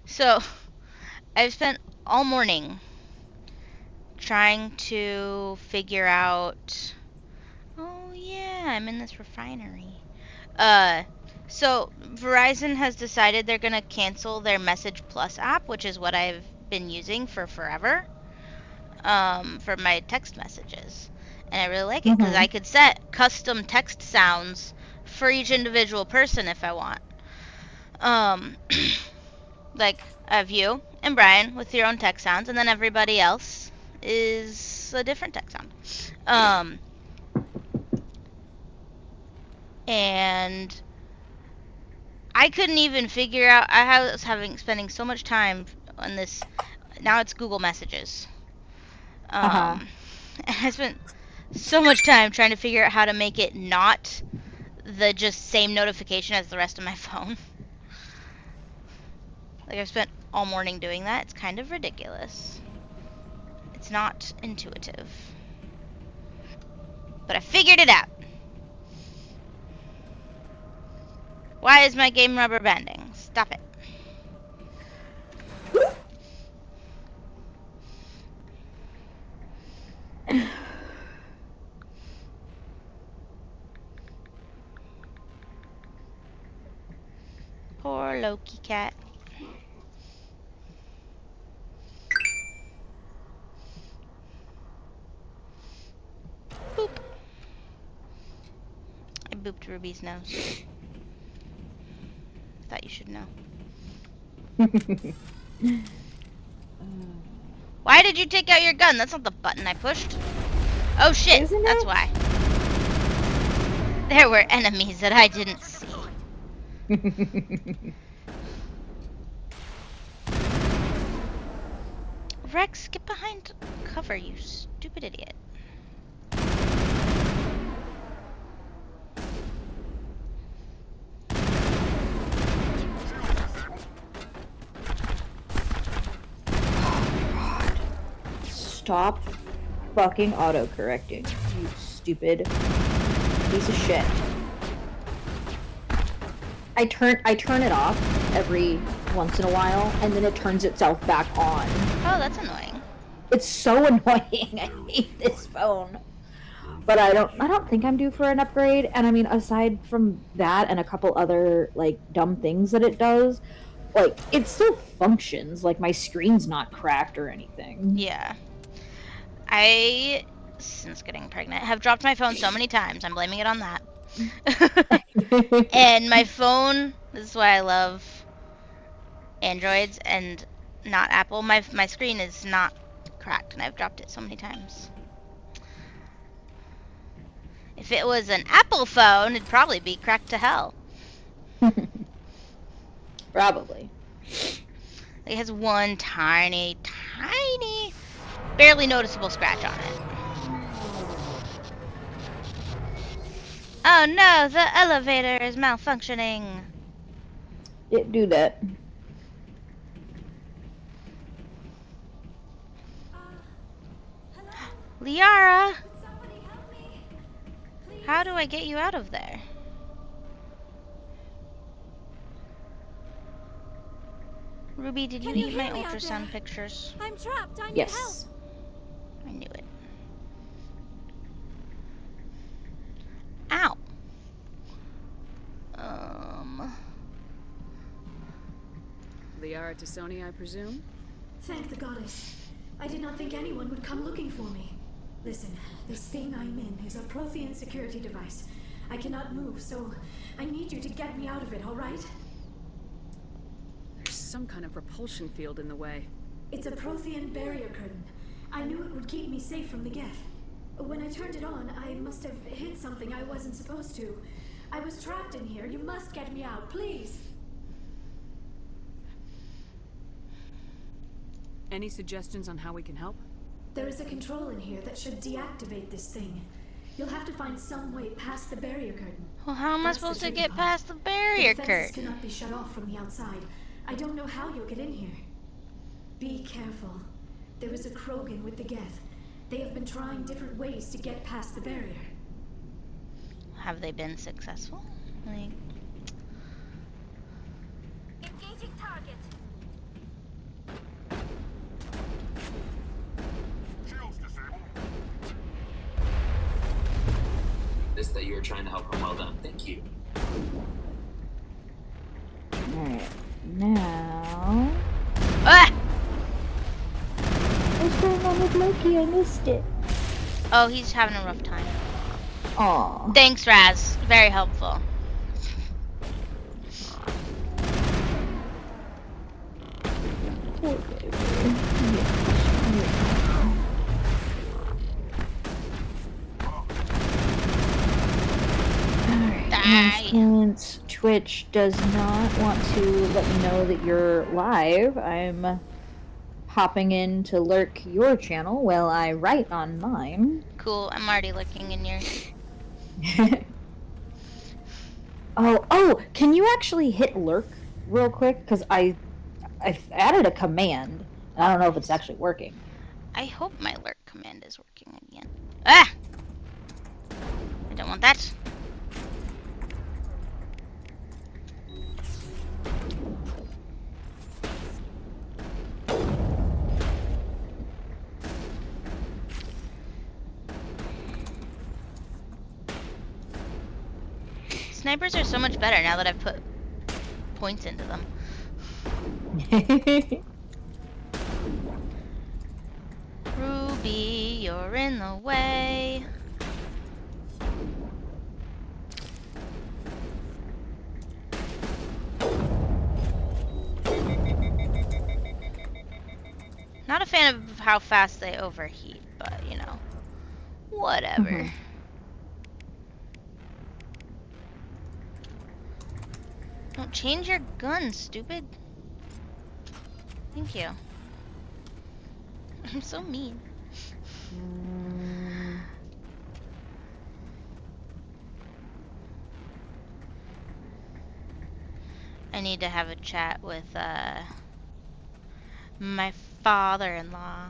So, I've spent all morning trying to figure out... Oh yeah, I'm in this refinery. So Verizon has decided they're gonna cancel their Message Plus app, which is what I've been using for forever, for my text messages. And I really like it because I could set custom text sounds for each individual person if I want. Like I have you and Brian with your own text sounds, and then everybody else is a different text sound. And I couldn't even figure out. I was spending so much time on this. Now it's Google Messages. And I spent so much time trying to figure out how to make it not the just same notification as the rest of my phone. Like I've spent all morning doing that. It's kind of ridiculous. It's not intuitive. But I figured it out. Why is my game rubber banding? Stop it. Poor Loki cat. Boop. I booped Ruby's nose. Thought you should know. Why did you take out your gun? That's not the button I pushed. Oh shit, Isn't that's it? why. There were enemies that I didn't see. Rex, get behind cover, you stupid idiot. Stop fucking auto-correcting, you stupid piece of shit. I turn it off every once in a while, and then it turns itself back on. Oh, that's annoying. It's so annoying. I hate this phone. But I don't think I'm due for an upgrade. And I mean, aside from that and a couple other like dumb things that it does, like it still functions. Like my screen's not cracked or anything. Yeah. I, since getting pregnant, have dropped my phone so many times. I'm blaming it on that. And my phone, this is why I love Androids and not Apple. My screen is not cracked, and I've dropped it so many times. If it was an Apple phone, it'd probably be cracked to hell. Probably. It has one tiny, barely noticeable scratch on it. Oh no, the elevator is malfunctioning. It do that. Liara! How do I get you out of there? Ruby, did you eat my ultrasound pictures? I'm trapped. I need help. Yes. I knew it. Ow. Liara to Sony, I presume? Thank the goddess. I did not think anyone would come looking for me. Listen, this thing I'm in is a Prothean security device. I cannot move, so I need you to get me out of it, all right? There's some kind of repulsion field in the way. It's a Prothean barrier curtain. I knew it would keep me safe from the Geth. When I turned it on, I must have hit something I wasn't supposed to. I was trapped in here. You must get me out, please. Any suggestions on how we can help? There is a control in here that should deactivate this thing. You'll have to find some way past the barrier curtain. Well, how am I supposed to get past the barrier The fences curtain? cannot be shut off from the outside. I don't know how you'll get in here. Be careful. There is a Krogan with the Geth. They have been trying different ways to get past the barrier. Have they been successful? Like... Engaging target. noticed that you were trying to help him. Well done. Thank you. Alright. Now. Ah! What's going on with Loki? I missed it. Oh, he's having a rough time. Aw. Thanks, Raz. Very helpful. Poor baby. Alright. Die. Since Twitch does not want to let me know that you're live, I'm hopping in to lurk your channel while I write on mine. Cool. I'm already looking in yours. Oh, can you actually hit lurk real quick? Because I added a command. And I don't know if it's actually working. I hope my lurk command is working again. Ah! I don't want that. Snipers are so much better now that I've put points into them. Ruby, you're in the way. Not a fan of how fast they overheat, but you know, whatever. Don't change your gun, stupid. Thank you. I'm so mean. I need to have a chat with my father-in-law.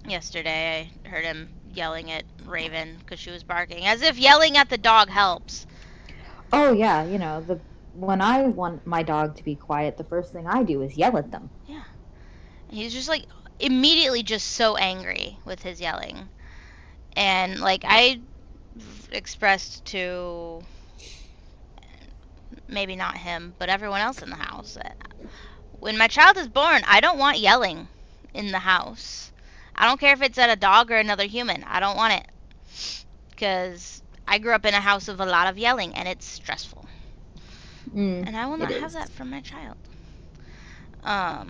Yesterday I heard him yelling at Raven because she was barking, as if yelling at the dog helps. Oh yeah, you know, when I want my dog to be quiet, the first thing I do is yell at them. Yeah. And he's just like immediately just so angry with his yelling. And like I expressed to maybe not him, but everyone else in the house that when my child is born, I don't want yelling in the house. I don't care if it's at a dog or another human. I don't want it. Because I grew up in a house of a lot of yelling and it's stressful. And I will not have that from my child. I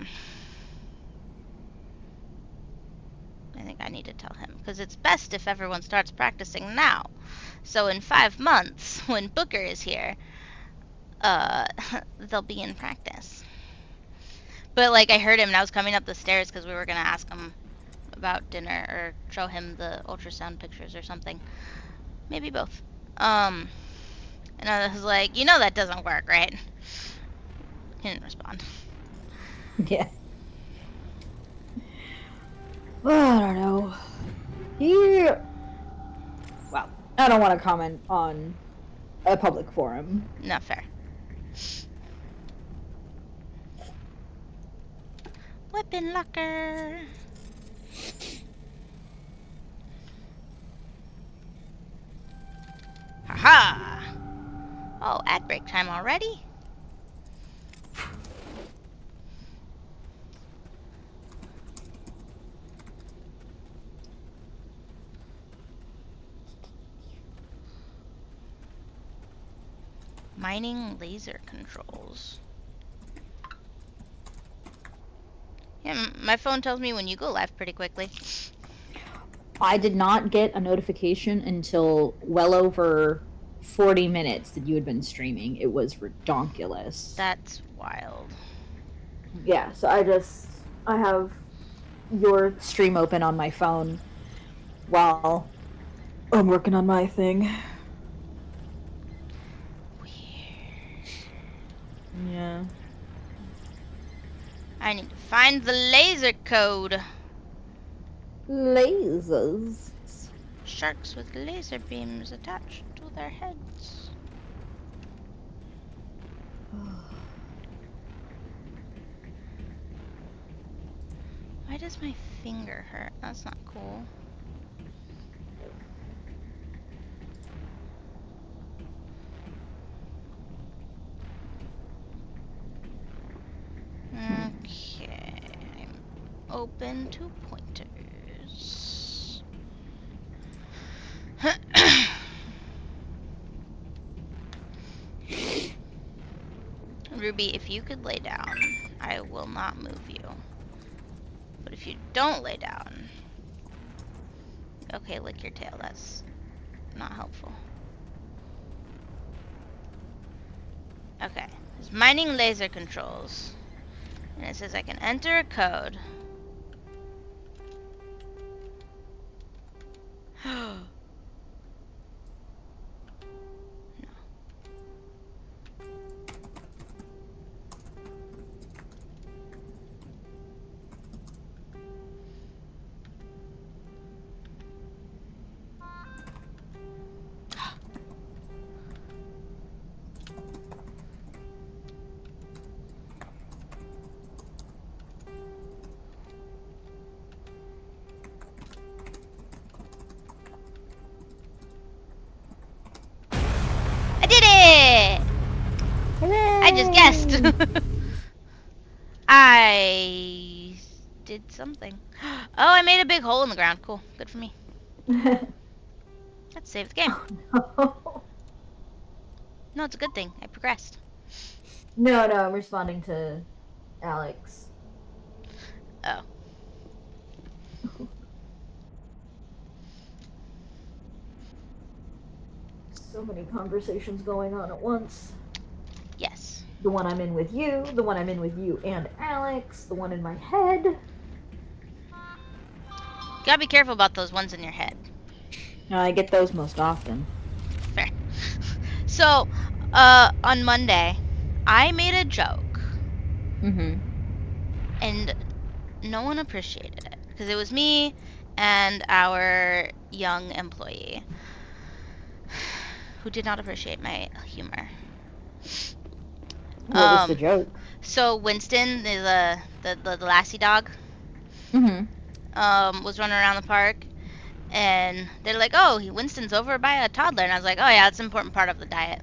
think I need to tell him. Because it's best if everyone starts practicing now. So in 5 months, when Booker is here, they'll be in practice. But like I heard him and I was coming up the stairs because we were going to ask him about dinner or show him the ultrasound pictures or something. Maybe both. And I was like, you know that doesn't work, right? He didn't respond. Yeah. Well, I don't know. Well, I don't want to comment on a public forum. Not fair. Weapon locker. Haha. Oh, ad break time already? Mining laser controls. Yeah, my phone tells me when you go live pretty quickly. I did not get a notification until well over 40 minutes that you had been streaming. It was redonkulous. That's wild. Yeah, so I have your stream open on my phone while I'm working on my thing. Weird. Yeah. I need to find the laser code. Lasers. Sharks with laser beams attached to their heads. Why does my finger hurt? That's not cool. open to pointers. Ruby, if you could lay down, I will not move you. But if you don't lay down... Okay, lick your tail. That's not helpful. Okay. There's mining laser controls. And it says I can enter a code. No. I did it! I just guessed. I did something. Oh, I made a big hole in the ground. Cool. Good for me. Let's save the game. No, it's a good thing. I progressed. No, I'm responding to Alex. Oh. So many conversations going on at once. Yes. The one I'm in with you, the one I'm in with you and Alex, the one in my head. You gotta be careful about those ones in your head. I get those most often. Fair. So, on Monday, I made a joke. Mm-hmm. And no one appreciated it. Because it was me and our young employee who did not appreciate my humor. What was the joke? So Winston, the lassie dog, Mm-hmm. was running around the park, and they're like, "Oh, Winston's over by a toddler," and I was like, "Oh yeah, it's an important part of the diet,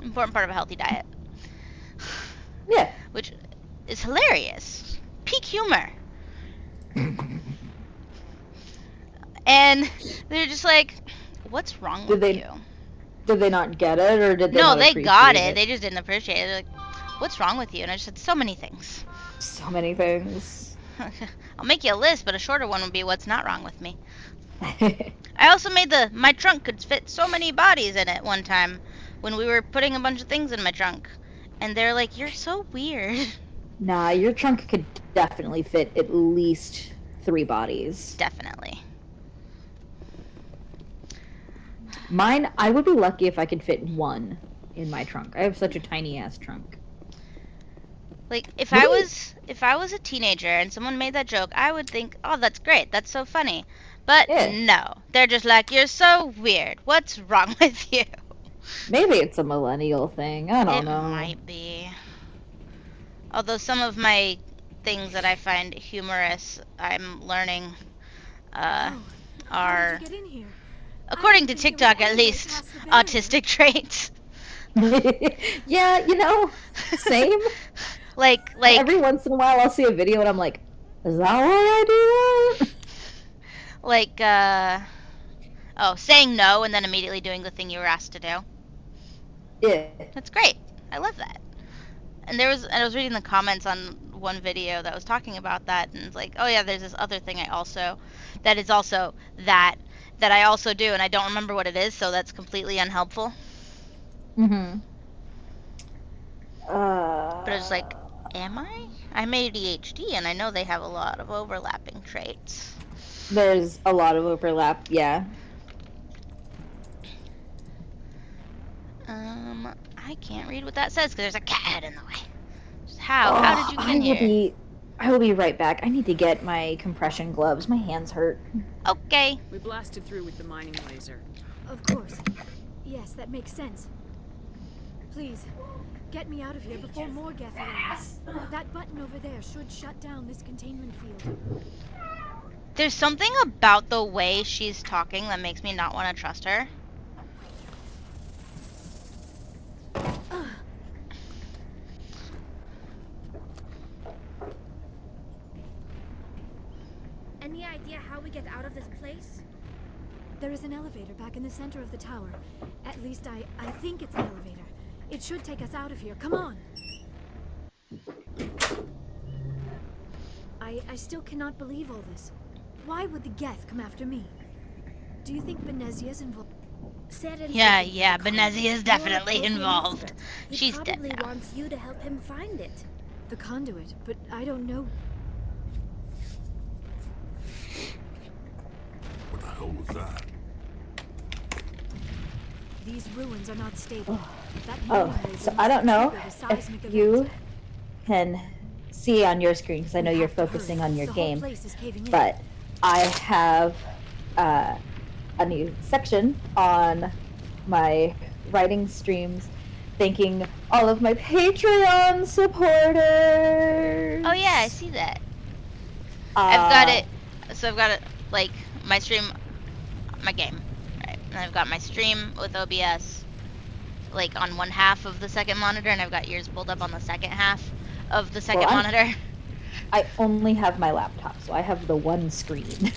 important part of a healthy diet." Yeah. Which is hilarious, peak humor. And they're just like, "What's wrong with you?" Did they not get it, or did they No, not they appreciate got it. They just didn't appreciate it. They're like, "What's wrong with you?" And I just said, "So many things." So many things. I'll make you a list, but a shorter one would be what's not wrong with me. I also made my trunk could fit so many bodies in it one time when we were putting a bunch of things in my trunk. And they're like, "You're so weird." Nah, your trunk could definitely fit at least 3 bodies. Definitely. Mine, I would be lucky if I could fit 1 in my trunk. I have such a tiny ass trunk. Like if I was a teenager and someone made that joke, I would think, "Oh, that's great. That's so funny." But no, they're just like, "You're so weird. What's wrong with you?" Maybe it's a millennial thing. I don't know. It might be. Although some of my things that I find humorous, I'm learning, are, according to TikTok at least, autistic traits. Yeah, same. like every once in a while I'll see a video and I'm like, is that why I do that? Like, saying no and then immediately doing the thing you were asked to do. Yeah. That's great. I love that. And I was reading the comments on one video that was talking about that, and it's like, oh yeah, there's this other thing that is also that I also do, and I don't remember what it is, so that's completely unhelpful. Mm-hmm. But it's like, am I? I'm ADHD, and I know they have a lot of overlapping traits. There's a lot of overlap, yeah. I can't read what that says because there's a cat in the way. How did you get in here? I will be right back. I need to get my compression gloves. My hands hurt. Okay. We blasted through with the mining laser. Of course. Yes, that makes sense. Please, get me out of here before more Geth arrives. That button over there should shut down this containment field. There's something about the way she's talking that makes me not want to trust her. idea how we get out of this place? There is an elevator back in the center of the tower. At least I think it's an elevator. It should take us out of here. Come on. I still cannot believe all this. Why would the Geth come after me? Do you think Benezia's involved? Yeah, Benezia is definitely involved. He She's dead probably now. wants you to help him find it. The conduit, but I don't know. What the hell was that? These ruins are not stable. That Oh, mining laser so I must don't know trigger the if seismic you event. can see on your screen, because I know We you're have to focusing hurry. on your The whole game, place is caving in. but I have a new section on my writing streams thanking all of my Patreon supporters. Oh yeah, I see that. I've got it. So I've got it like my stream, my game, right? And I've got my stream with OBS, like on one half of the second monitor, and I've got yours pulled up on the second half of the second Well, monitor. I only have my laptop, so I have the one screen.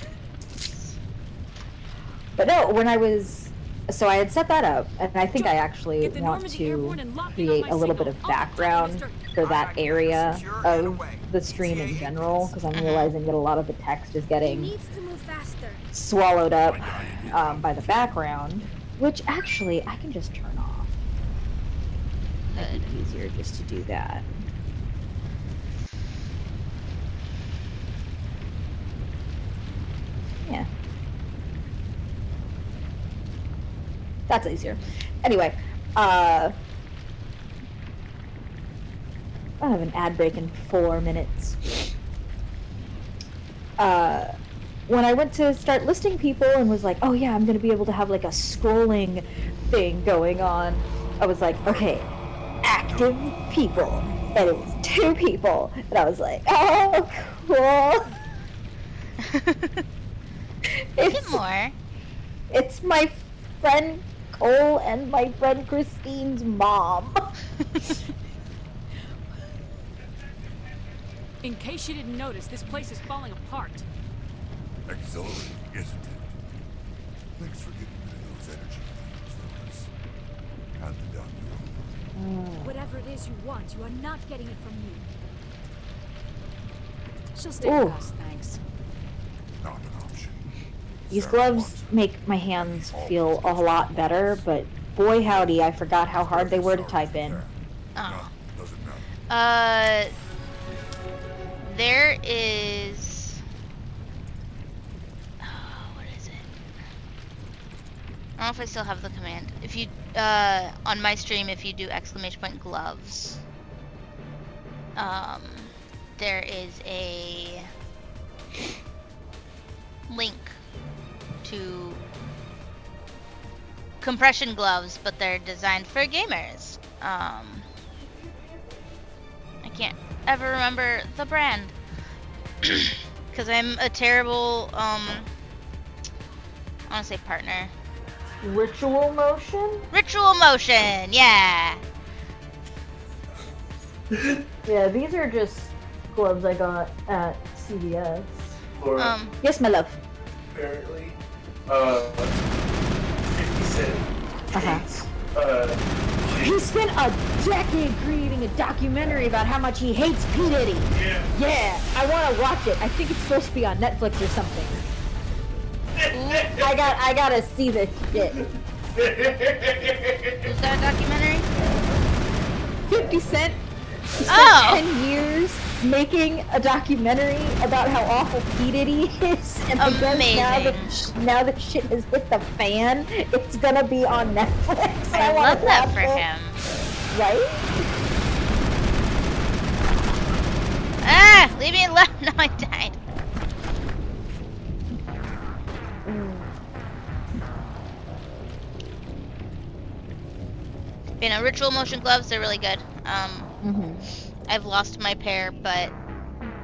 But no, when I was, so I had set that up, and I think I actually Get the want Normandy to airborne and lock in on create my a little bit signal. of background for that area of the stream in general, because I'm realizing that a lot of the text is He getting needs to move faster. swallowed up by the background, which actually I can just turn off. It'd be easier just to do that. Yeah. That's easier. Anyway, I have an ad break in 4 minutes. When I went to start listing people and was like, oh yeah, I'm gonna be able to have like a scrolling thing going on, I was like, okay, active people. And it was 2 people. And I was like, oh, cool. Make it more. It's my friend Cole and my friend Christine's mom. In case you didn't notice, this place is falling apart. Exhilarating, isn't it? Thanks for getting rid of those energy filters. Hand the doctor over. Whatever it is you want, you are not getting it from me. She'll stay Ooh. with us, thanks. Not an option. These Sarah gloves wants it. make my hands feel a lot better, but boy howdy, I forgot how hard they were to type in. Oh. Doesn't matter. There is. Oh, what is it? I don't know if I still have the command. If you, on my stream, if you do !gloves, there is a link to compression gloves, but they're designed for gamers. I can't ever remember the brand because I'm a terrible I want to say partner. Ritual motion? Ritual motion, yeah. Yeah, these are just gloves I got at CVS. Laura, Yes, my love. apparently, 50 Cent Uh-huh. hates, He spent a decade creating a documentary about how much he hates P. Diddy. yeah. Yeah, I want to watch it. I think it's supposed to be on Netflix or something. I gotta see this shit. Who's got a documentary? 50 Cent spent Oh! 10 years making a documentary about how awful P. Diddy is, and I guess now that shit has hit the fan, it's gonna be on Netflix. And I wanna love that watch for it. him. Right? Ah! Leave me alone! No, I died. You know, ritual motion gloves, they're really good. I've lost my pair, but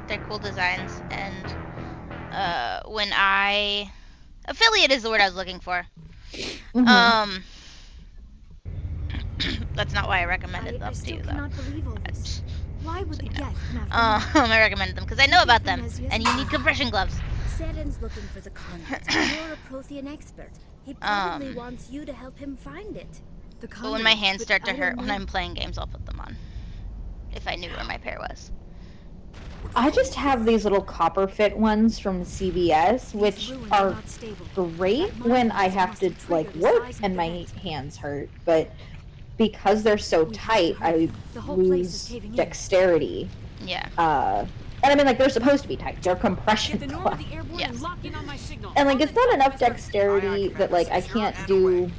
they're cool designs, and when I affiliate is the word I was looking for. That's not why I recommended them I to still you, though. cannot believe all this. Why would the Geth come after me? I recommended them because I know about them, and you need compression gloves. Seren's looking for the conduit. You're a Prothean expert. He probably wants you to help him find it. The But when my conduit, hands but start to I don't hurt when know. I'm playing games, I'll put them on. If I knew where my pair was. I just have these little copper fit ones from CVS, which are great when I have to like work and my hands hurt, but because they're so tight, I lose dexterity. Yeah. And I mean, like, they're supposed to be tight. They're Get compression the norm of plugs. the airborne Yes. and lock in on my signal. And like, it's not enough dexterity that like I can't do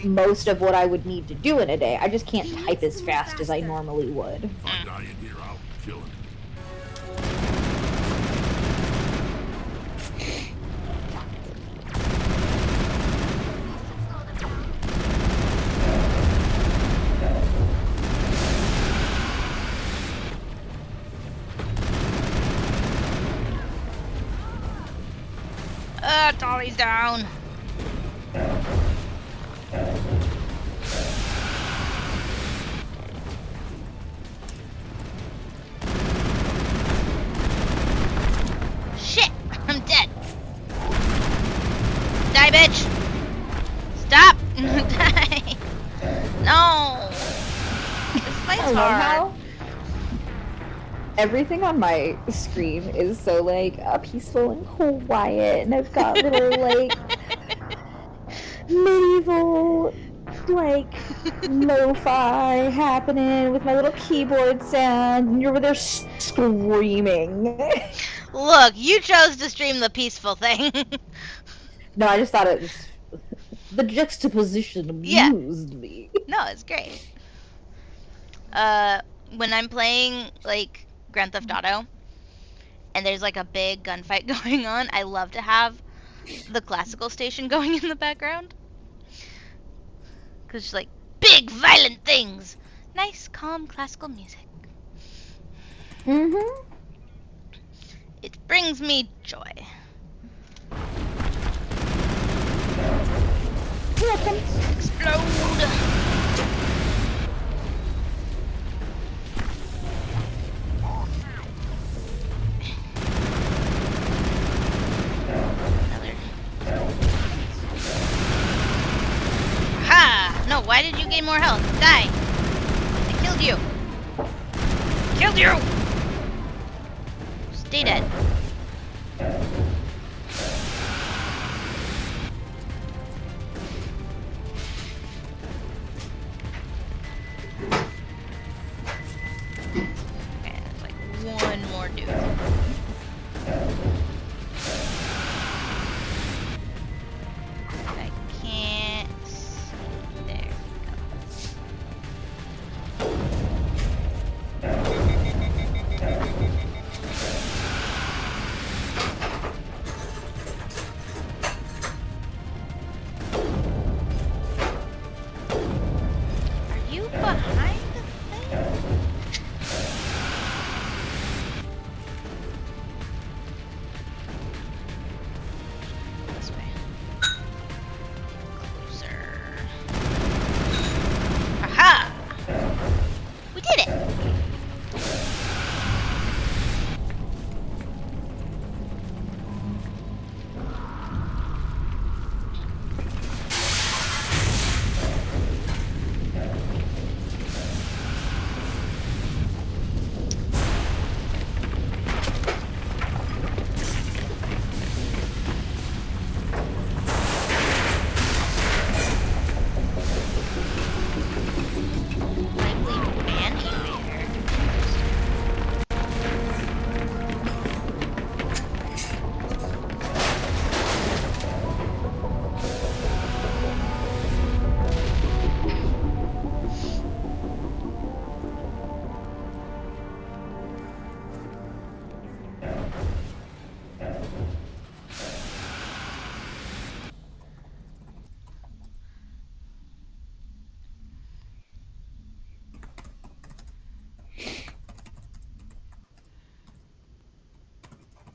most of what I would need to do in a day. I just can't type as fast as I normally would. If I die in here, I'll kill him. Dolly's down. Shit! I'm dead. Die, bitch! Stop! Die! No! This fight's I love hard. how everything on my screen is so like peaceful and quiet, and I've got little like medieval like lo-fi happening with my little keyboard sound, and you're over there screaming. Look, you chose to stream the peaceful thing. No, I just thought it was the juxtaposition amused me. No, it's great. When I'm playing like Grand Theft Auto and there's like a big gunfight going on, I love to have the classical station going in the background. Cause it's like big violent things. Nice, calm classical music. Mm-hmm. It brings me joy. Explode! Ha! No, why did you gain more health? Die! I killed you! Killed you! Stay dead. Okay, there's like one more dude. I can't see. There we go. Are you behind the thing? This way. Closer. Aha! We did it! Likely anywhere.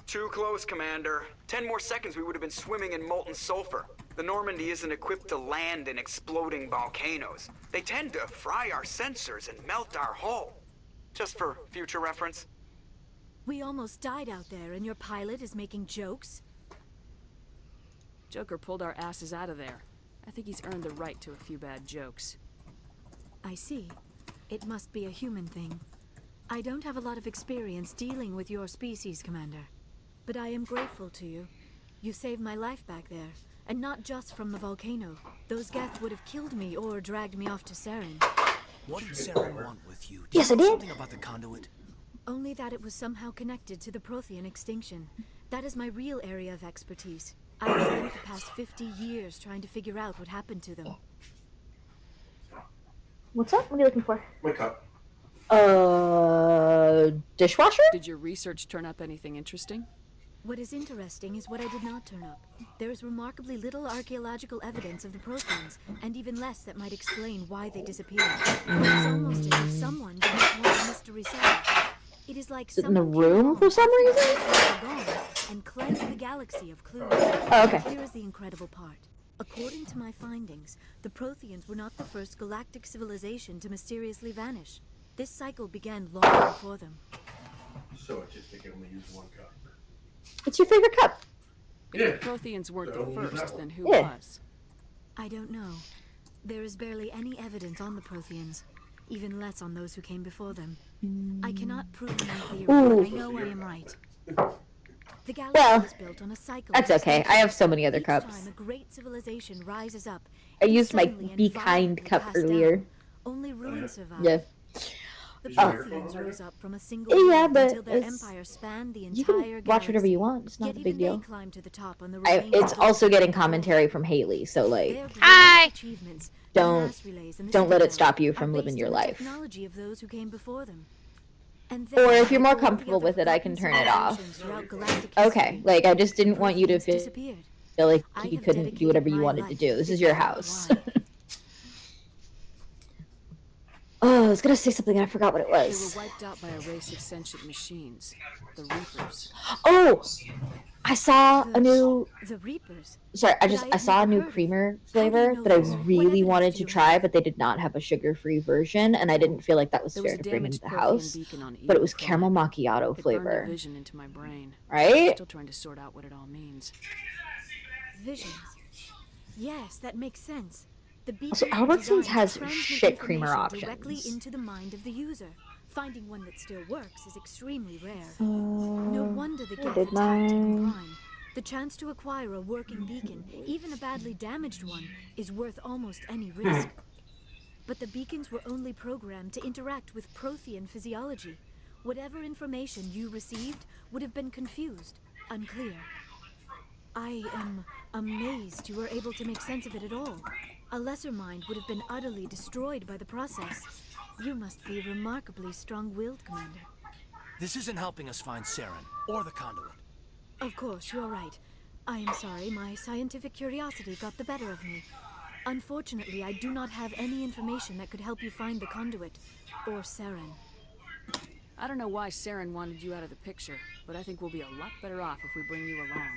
Too close, Commander. 10 more seconds we would have been swimming in molten sulfur. The Normandy isn't equipped to land in exploding volcanoes. They tend to fry our sensors and melt our hull. Just for future reference. We almost died out there, and your pilot is making jokes? Joker pulled our asses out of there. I think he's earned the right to a few bad jokes. I see. It must be a human thing. I don't have a lot of experience dealing with your species, Commander. But I am grateful to you. You saved my life back there, and not just from the volcano. Those Geth would have killed me or dragged me off to Saren. What did Saren want with you? Yes, I you know did. Something about the conduit? Only that it was somehow connected to the Prothean extinction. That is my real area of expertise. I have spent the past 50 years trying to figure out what happened to them. What's up? What are you looking for? My cup. Dishwasher? Did your research turn up anything interesting? What is interesting is what I did not turn up. There is remarkably little archaeological evidence of the Protheans, and even less that might explain why they disappeared. It is almost as if someone did not want the mystery solved. It is like Is it in the someone came room along for some after the reason? Protheans were gone and cleansed the galaxy of clues. Oh, okay. Here is the incredible part. According to my findings, the Protheans were not the first galactic civilization to mysteriously vanish. This cycle began long before them. So I just think I only use one cup. What's your favorite cup? If Yeah. the Protheans weren't So, the use that first, one. then who Yeah. was? I don't know. There is barely any evidence on the Protheans, even less on those who came before them. I cannot prove my theory, Ooh. but I know I am right. The galaxy Well, was built on a cycle. That's of okay. I extinction. have so many other Each cups. time a great civilization rises up, I it is used my suddenly and Be Kind violently cup passed earlier. down. Only ruins survive. Yeah. The Oh. Protheans rose up from a single Yeah, world but until their it's- empire spanned the You entire can watch whatever galaxy. you want. It's not Yet a even big deal. they climbed to the top on the It's remaining also gold getting before. commentary from Haley, so like, Their greatest Hi. achievements, the don't mass relays and the don't let it citadel, stop you are from living based your on the life. technology of those who came before them. And Or then, if you're more like all the comfortable other with it, I forgotten can turn it off. civilizations throughout galactic Okay, history, like I just didn't the want you to Protheans feel disappeared. like I you have couldn't do dedicated whatever you my wanted to life do. to This is figure your out house. why. Oh, I was gonna say something and I forgot what it They was. were wiped out by a race of sentient machines, the Reapers. Oh, I saw a new. The Reapers. Sorry, But I saw a never new heard of creamer How do you flavor know that I this? What really evidence wanted do to you try, have? but they did not have a sugar-free version, and I didn't feel like that was There fair was a to bring into damaged the Prothean house. beacon on But it Eden was caramel Prime. macchiato It burned a flavor, vision into my brain. I'm right? still trying to sort out what it all means. Visions. Yes, that makes sense. The Also, beacons were Albertsons designed to has transmit shit creamer information directly options. into the mind of the user. Finding one that still works is extremely rare. No wonder the I Geth did attacked Eden mine. Prime. The chance to acquire a working beacon, even a badly damaged one, is worth almost any risk. But the beacons were only programmed to interact with Prothean physiology. Whatever information you received would have been confused, unclear. I am amazed you were able to make sense of it at all. A lesser mind would have been utterly destroyed by the process. You must be remarkably strong-willed, Commander. This isn't helping us find Saren or the conduit. Of course, you're right. I am sorry, my scientific curiosity got the better of me. Unfortunately, I do not have any information that could help you find the conduit, or Saren. I don't know why Saren wanted you out of the picture, but I think we'll be a lot better off if we bring you along.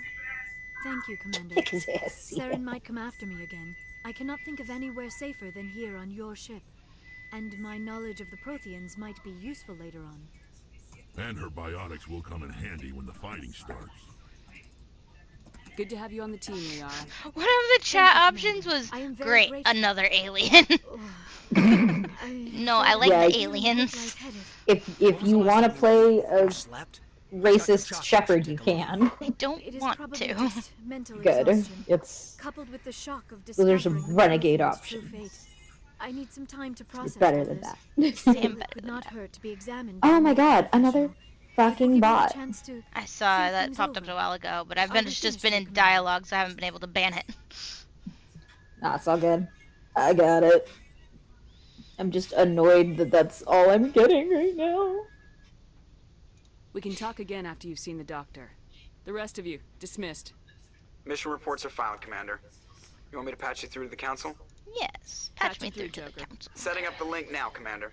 Thank you, Commander. Exists. Saren might come after me again. I cannot think of anywhere safer than here on your ship. And my knowledge of the Protheans might be useful later on. And her biotics will come in handy when the fighting starts. Good to have you on the team, Liara. One of the chat you, options Commander. was I am very great. grateful. Another alien. No, I like felt the a little bit aliens. lightheaded. If you want to play a Slept? racist shepherd, you can. I don't It is want probably to. just mental Good. exhaustion, It's coupled with the shock of Those are some discovering the renegade Protheans' true options. fate. I need some time to process better all than this. that. Still, Damn it better could than not that. hurt to be examined. Oh by my a god, professional. another It will fucking give me a bot. chance to I saw think that things popped up over. a while ago, but I've I'll been be just finished been here, in Commander. dialogue, so I haven't been able to ban it. Nah, it's all good. I got it. I'm just annoyed that that's all I'm getting right now. We can talk again after you've seen the doctor. The rest of you, dismissed. Mission reports are filed, Commander. You want me to patch you through to the Council? Yes, patch Patch me it through through, to the Joker. council. Setting up the link now, Commander.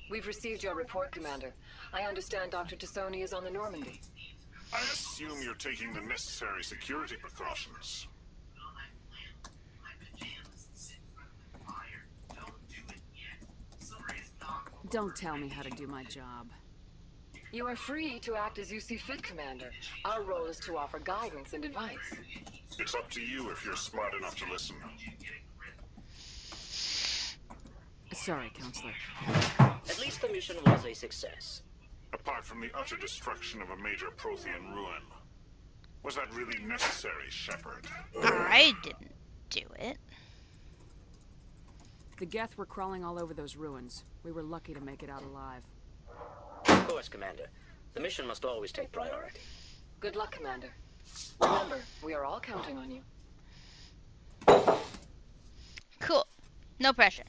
We've received your report, Commander. I understand Dr. Tassoni is on the Normandy. I assume you're taking the necessary security precautions. Don't tell me how to do my job. You are free to act as you see fit, Commander. Our role is to offer guidance and advice. It's up to you if you're smart enough to listen. Sorry, Counselor. At least the mission was a success. Apart from the utter destruction of a major Prothean ruin. Was that really necessary, Shepard? I didn't do it. The Geth were crawling all over those ruins. We were lucky to make it out alive. Of course, Commander. The mission must always take priority. Good luck, Commander. Remember, we are all counting on you. Cool. No pressure.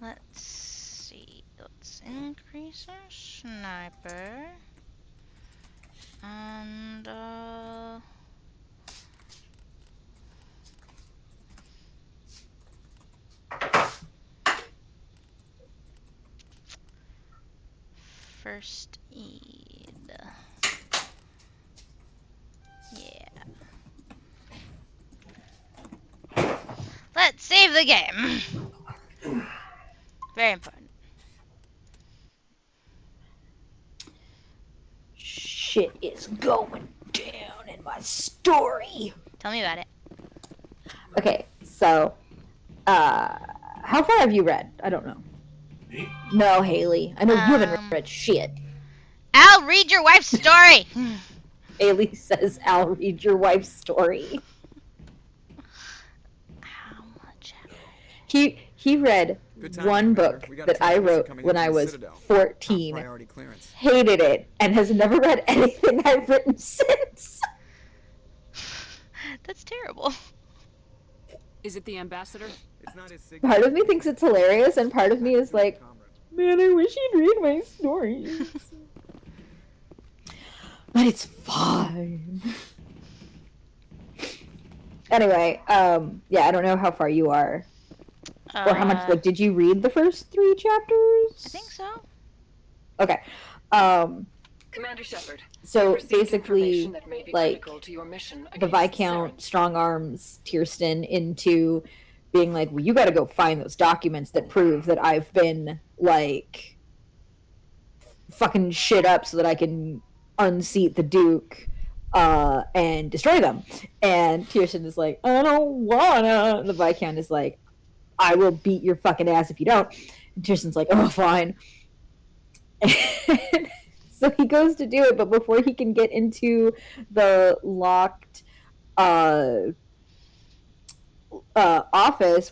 Let's see. Let's increase our sniper. And, first aid. Yeah. Let's save the game. Very important. Shit is going down in my story. Tell me about it. Okay, so, how far have you read? I don't know. Me? No, Haley. I know you haven't read shit. Al, read your wife's story. Haley says, I'll read your wife's story. How much? He read one book that I wrote when I was 14, hated it, and has never read anything I've written since. That's terrible. Is it the ambassador? Part of me thinks it's hilarious, and part of me is like, man, I wish he'd read my stories. But it's fine. Anyway, yeah, I don't know how far you are. Or how much, like, did you read the first 3 chapters? I think so. Okay. Commander Shepard. So basically, like, to your mission the Viscount strong arms Tierston into being like, well, you gotta go find those documents that prove that I've been, like, fucking shit up so that I can unseat the Duke and destroy them. And Tierston is like, I don't wanna. And the Viscount is like, I will beat your fucking ass if you don't. And Tierston's like, oh, fine. And so he goes to do it, but before he can get into the locked office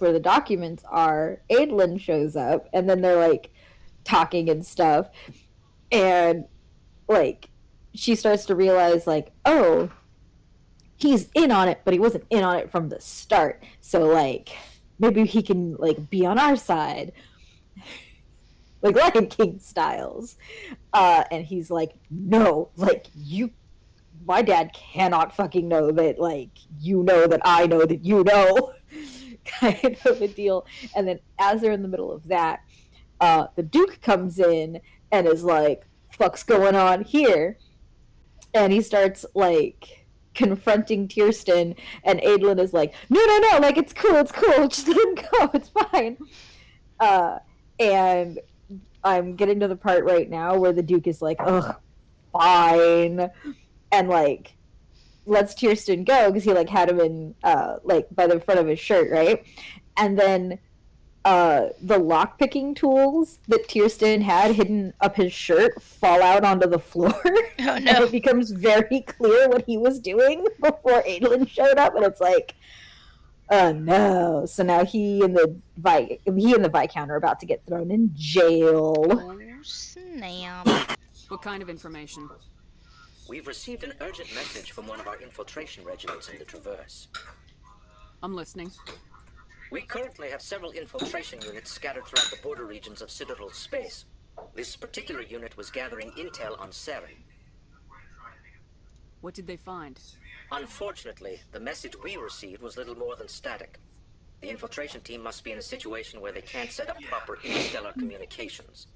where the documents are, Adlin shows up, and then they're, like, talking and stuff. And, like, she starts to realize, like, oh, he's in on it, but he wasn't in on it from the start. So, like, maybe he can, like, be on our side. Like Lion King styles. And he's like, no, like, my dad cannot fucking know that, like, you know that I know that you know. Kind of a deal. And then as they're in the middle of that, the Duke comes in and is like, fuck's going on here? And he starts, like, confronting Tierston, and Adlin is like, no, like, it's cool, just let him go, it's fine. And I'm getting to the part right now where the Duke is like, ugh, fine, and, like, lets Tierston go, because he, like, had him in, like, by the front of his shirt, right? And then the lock-picking tools that Tierston had hidden up his shirt fall out onto the floor. Oh, no. And it becomes very clear what he was doing before Adlin showed up, and it's like, oh no. So now he and the Viscount are about to get thrown in jail. Oh, snap. What kind of information? We've received an urgent message from one of our infiltration regiments in the Traverse. I'm listening. We currently have several infiltration units scattered throughout the border regions of Citadel space. This particular unit was gathering intel on Saren. What did they find? Unfortunately, the message we received was little more than static. The infiltration team must be in a situation where they can't set up proper interstellar communications.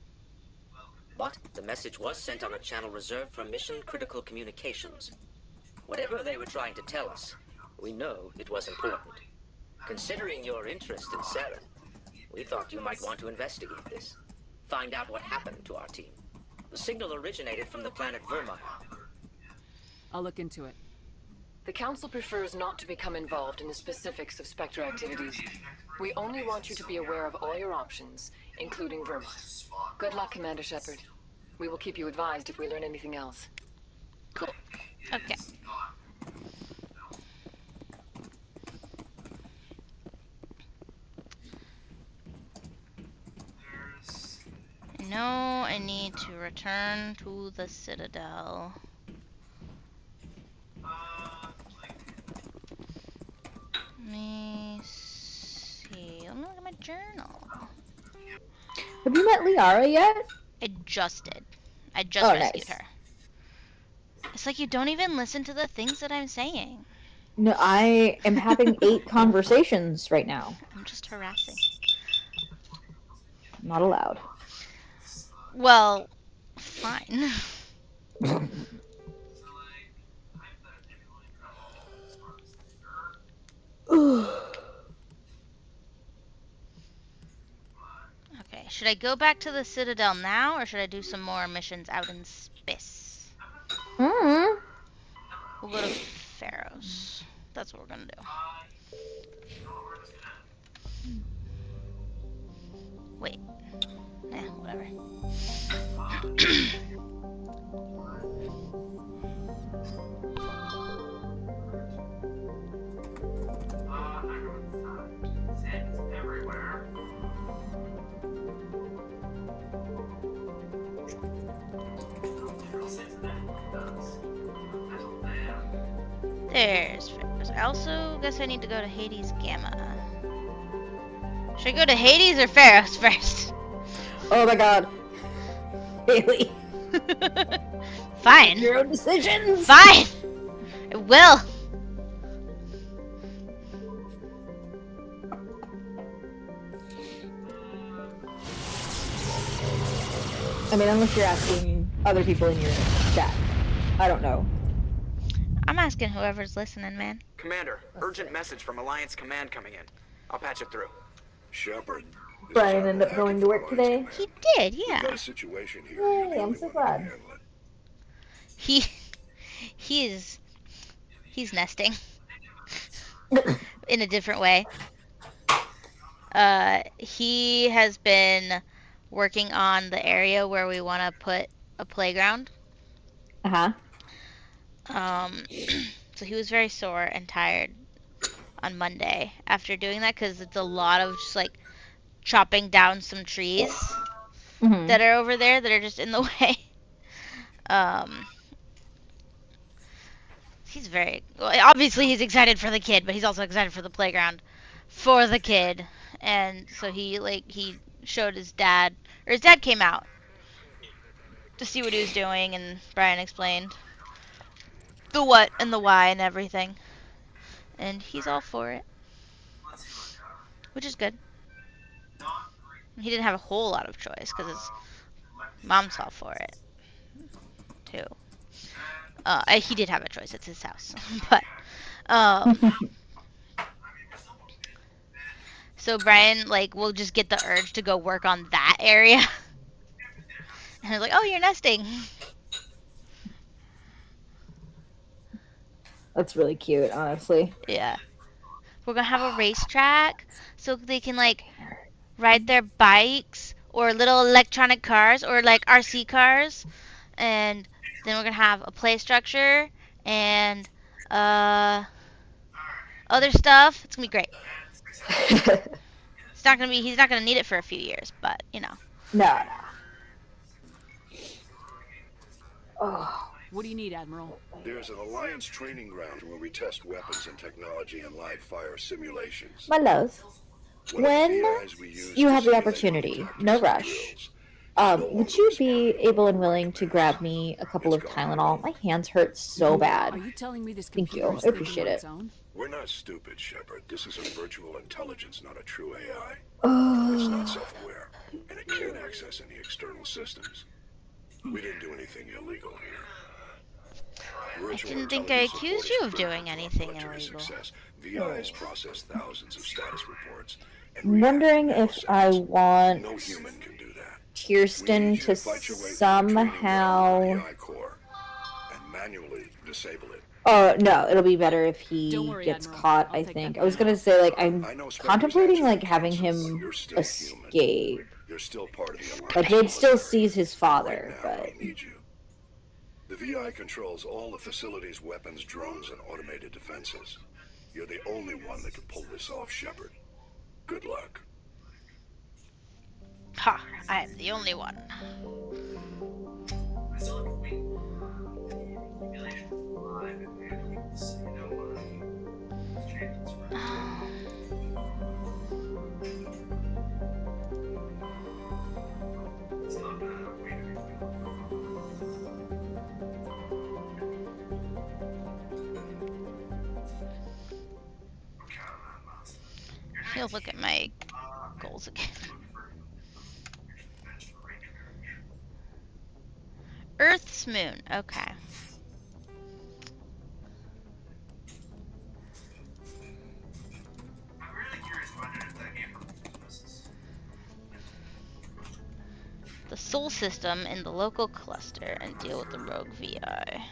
But the message was sent on a channel reserved for mission-critical communications. Whatever they were trying to tell us, we know it was important. Considering your interest in Saren, we thought you might want to investigate this. Find out what happened to our team. The signal originated from the planet Vermire. I'll look into it. The Council prefers not to become involved in the specifics of Spectre activities. We only want you to be aware of all your options, including Vermire. Good luck, Commander Shepard. We will keep you advised if we learn anything else. Cool. Okay. No, I need to return to the Citadel. Let me see. Let me look at my journal. Have you met Liara yet? I just did. I just rescued nice. her. It's like you don't even listen to the things that I'm saying. No, I am having 8 conversations right now. I'm just harassing. Not allowed. Well, fine. Okay, should I go back to the Citadel now, or should I do some more missions out in space? We'll go to Pharaoh's. That's what we're gonna do. Wait. Whatever. There's Pharaoh's. I also guess I need to go to Hades Gamma. Should I go to Hades or Pharaoh's first? Oh my god. Haley. Fine. Your own decisions. Fine. I will. I mean, unless you're asking other people in your chat. I don't know. I'm asking whoever's listening, man. Commander, urgent message from Alliance Command coming in. I'll patch it through. Shepard. Brian ended up going to work today. He did, yeah. Got a situation here. Yay, I'm so glad. He's nesting in a different way. He has been working on the area where we want to put a playground. So he was very sore and tired on Monday after doing that, because it's a lot of just like chopping down some trees that are over there that are just in the way. He's obviously he's excited for the kid, but he's also excited for the playground for the kid. And so he showed his dad, or his dad came out to see what he was doing, and Brian explained the what and the why and everything. And he's all for it, which is good. He didn't have a whole lot of choice because his mom's all for it too. He did have a choice. It's his house, but so Brian will just get the urge to go work on that area, and I was like, "Oh, you're nesting." That's really cute, honestly. Yeah. We're gonna have a racetrack so they can ride their bikes or little electronic cars or RC cars, and then we're gonna have a play structure and other stuff. It's gonna be great. He's not gonna need it for a few years, but No. Oh. What do you need, Admiral? There's an Alliance training ground where we test weapons and technology in live fire simulations. My love, when you have the opportunity, no rush, would you be able and willing to grab me a couple of Tylenol? My hands hurt so bad. Are you telling me this Thank you. computer is I appreciate thinking it. on its own? We're not stupid, Shepard. This is a virtual intelligence, not a true AI. Oh. It's not self-aware, and it can't access any external systems. We didn't do anything illegal here. I didn't think I accused you of doing anything illegal. VI has processed thousands of status reports. I'm wondering if I want No human can do that. Kirsten to somehow... And manually disable it. Oh, no, it'll be better if he worry, gets Admiral. caught, I'll I take think. that I was plan gonna off. say, like, I'm I know Spectre's contemplating, answer like, to having conscience. him You're still human. escape. You're still part of the Alliance. Like, Jade still sees his father, Right now, but... we need you. The VI controls all the facility's weapons, drones, and automated defenses. You're the only one that can pull this off, Shepard. Good luck. Ha! I am the only one. He'll look at my goals again. Earth's moon. Okay. The Sol system in the local cluster and deal with the rogue VI.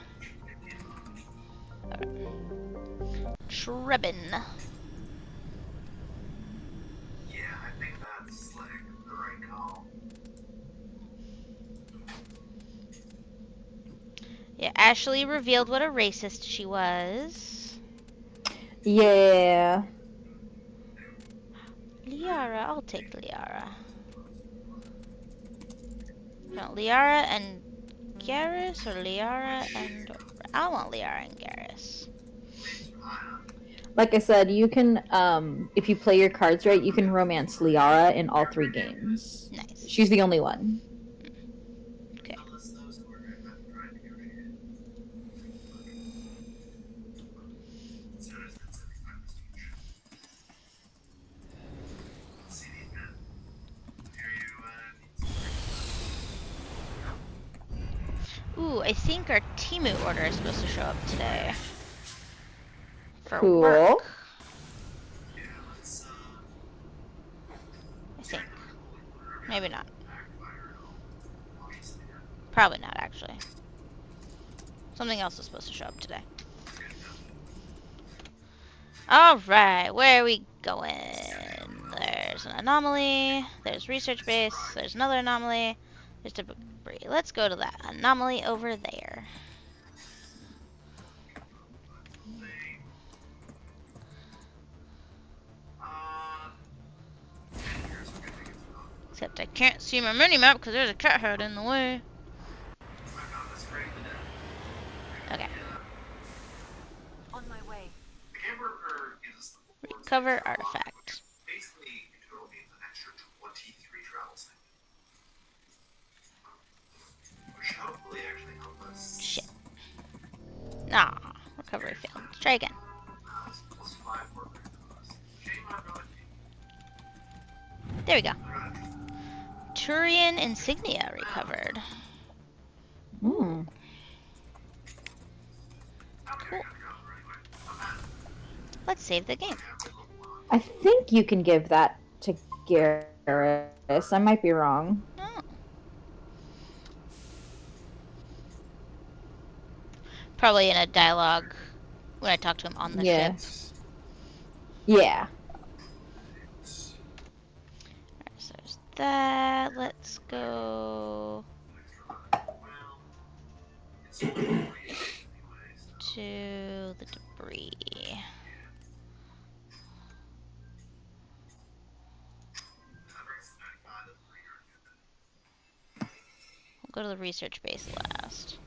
Trebin. Yeah, Ashley revealed what a racist she was. Yeah. Liara, I'll take Liara. No, Liara and Garrus, or Liara and... I want Liara and Garrus. Like I said, you can, if you play your cards right, you can romance Liara in all 3 games. Nice. She's the only one. Okay. Ooh, I think our Timu order is supposed to show up today. For Cool. work. I think. Maybe not. Probably not, actually. Something else is supposed to show up today. Alright, where are we going? There's an anomaly. There's research base. There's another anomaly. There's debris. Let's go to that anomaly over there. Except I can't see my minimap because there's a cat head in the way. Okay. On my way. Recover artifact. Basically, in total means an extra 23 travel seconds. Which hopefully actually help us. Shit. Nah, recovery failed. Try again. Plus 5 more cost. Shame I'm not. There we go. Turian insignia recovered. Hmm. Cool. Let's save the game. I think you can give that to Garrus. I might be wrong. Oh. Probably in a dialogue when I talk to him on the ship. Yeah. Alright, so there's that. Let's go to the debris. We'll go to the research base last.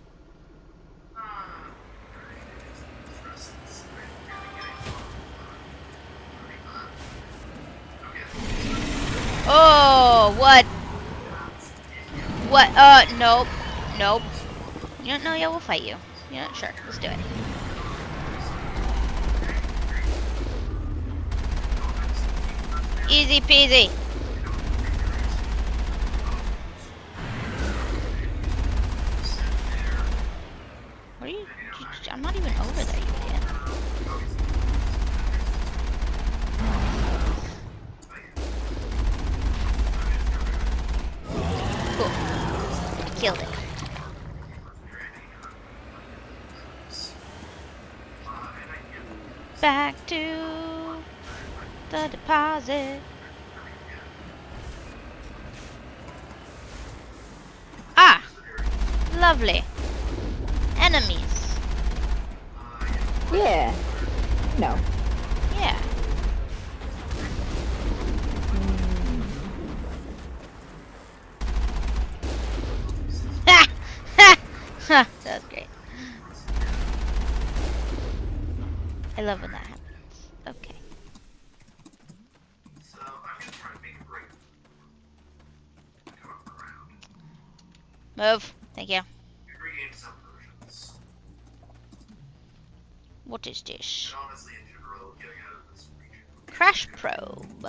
Oh, what? What? Nope. Nope. You don't know, yeah, we'll fight you. Yeah, sure, let's do it. Easy peasy. What are you Killed it. Back to the deposit. Ah! Lovely. Enemies. Yeah. No. Yeah. Ha! Ha! Ha! That was great. I love when that happens. Okay. So I'm gonna try to make a break. Move. Thank you. Regain some versions. What is this? And honestly, in general, getting out of this region. Crash probe.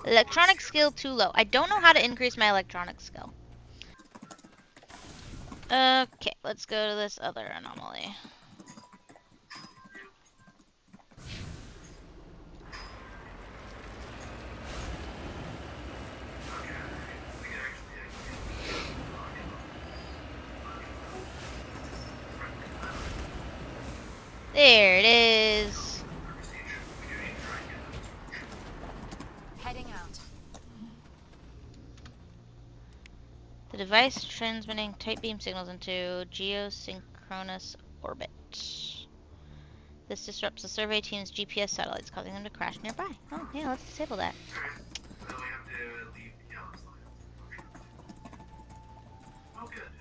Electronic skill too low. I don't know how to increase my electronic skill. Okay, let's go to this other anomaly. There it is. Heading out. The device transmitting tight beam signals into geosynchronous orbit. This disrupts the survey team's GPS satellites, causing them to crash nearby. Oh, yeah, let's disable that. So we have to leave the yellow slide. Oh, good.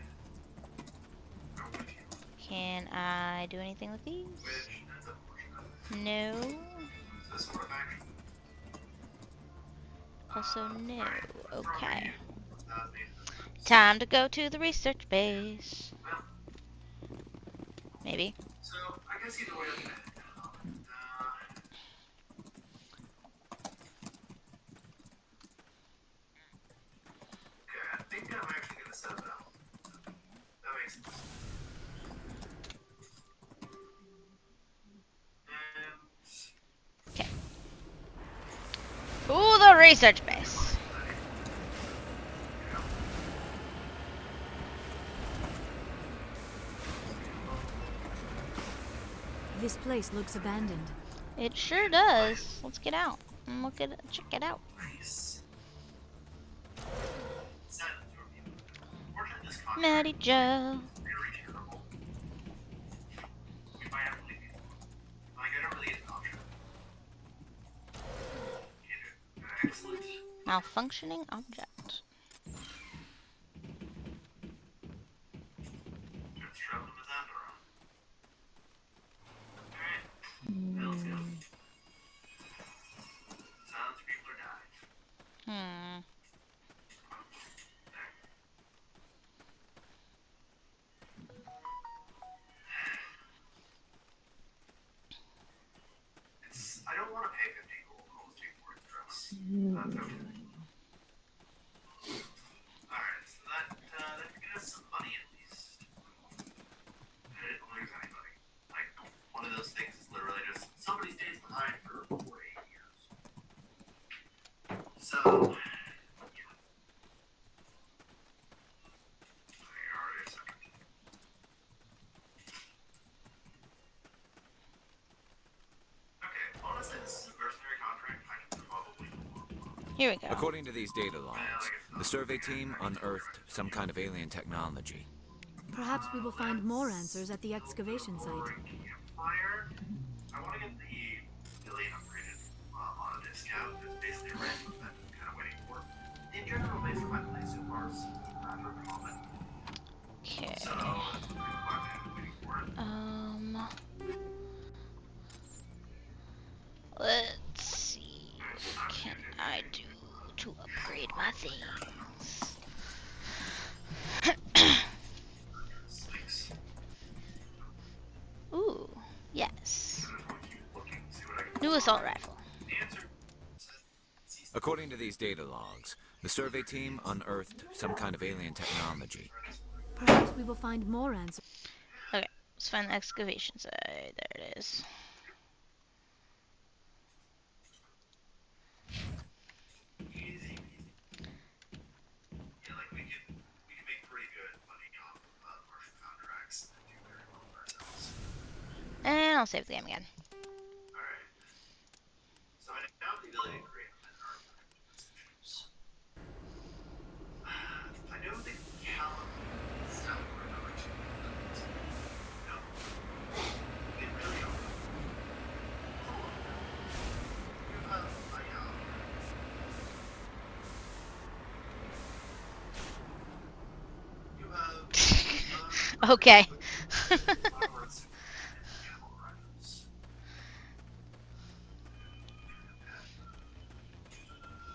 Can I do anything with these? Which, that's unfortunate. No. This sort of action. Also no. Okay. Time to go to the research base. Maybe. So, I guess either way I'm gonna okay, I think I'm actually gonna set it out. That makes sense. Okay. To the research base. This place looks abandoned. It sure does. Let's get out and look at it. Check it out. Matty Joe. Malfunctioning object. Hmm. I don't want to pay 50 gold hosting for its dress. That's okay. Alright, so that could get us some money at least. I didn't lose anybody. Like, one of those things is literally just somebody stays behind for 4 to 8 years. So, yeah. Alright, a second. Okay, honestly, this is a mercenary contract I can probably do. Here we go. According to these data logs, the survey team unearthed some kind of alien technology. Perhaps we will find more answers at the excavation site. Campfire. I want to get the alien upgraded on a discount. It's basically a random event I'm kind of waiting for. In general, based on my play so far, it's rather common. Okay. So, that's what I'm waiting for. Let's see. What can I do to upgrade my things? Ooh, yes. New assault rifle. According to these data logs, the survey team unearthed some kind of alien technology. Perhaps we will find more answers. Okay, let's find the excavation site. There it is. Easy. Yeah, like we can make pretty good, but And I'll save the game again. Alright. So I now have the ability to create messages. I know the caliber stuff or another two. No. They really are. You have Okay.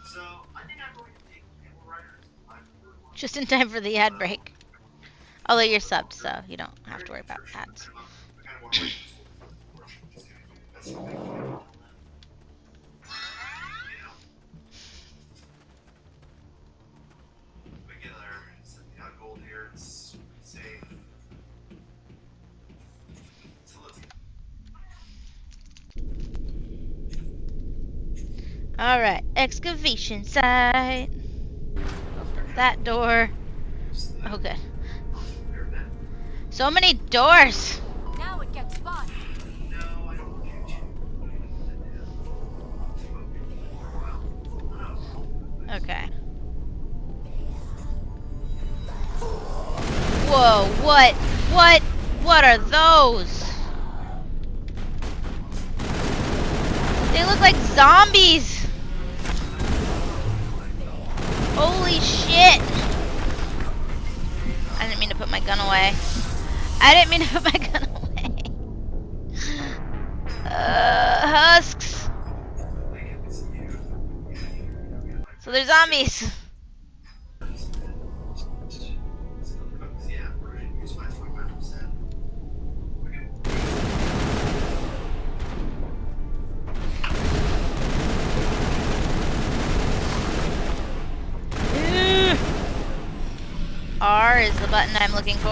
So I think I'm going to take Animal Riders. Just in time for the ad break. Although you're subbed, so you don't have to worry about ads. Gold here, it's safe. So let's Alright, excavation site. That door. Oh, good. So many doors! Now it gets fun. No, I don't want you to. Okay. Whoa, what? What? What are those? They look like zombies! Holy shit! I didn't mean to put my gun away. I didn't mean to put my gun away. Husks! So they're zombies! R is the button I'm looking for.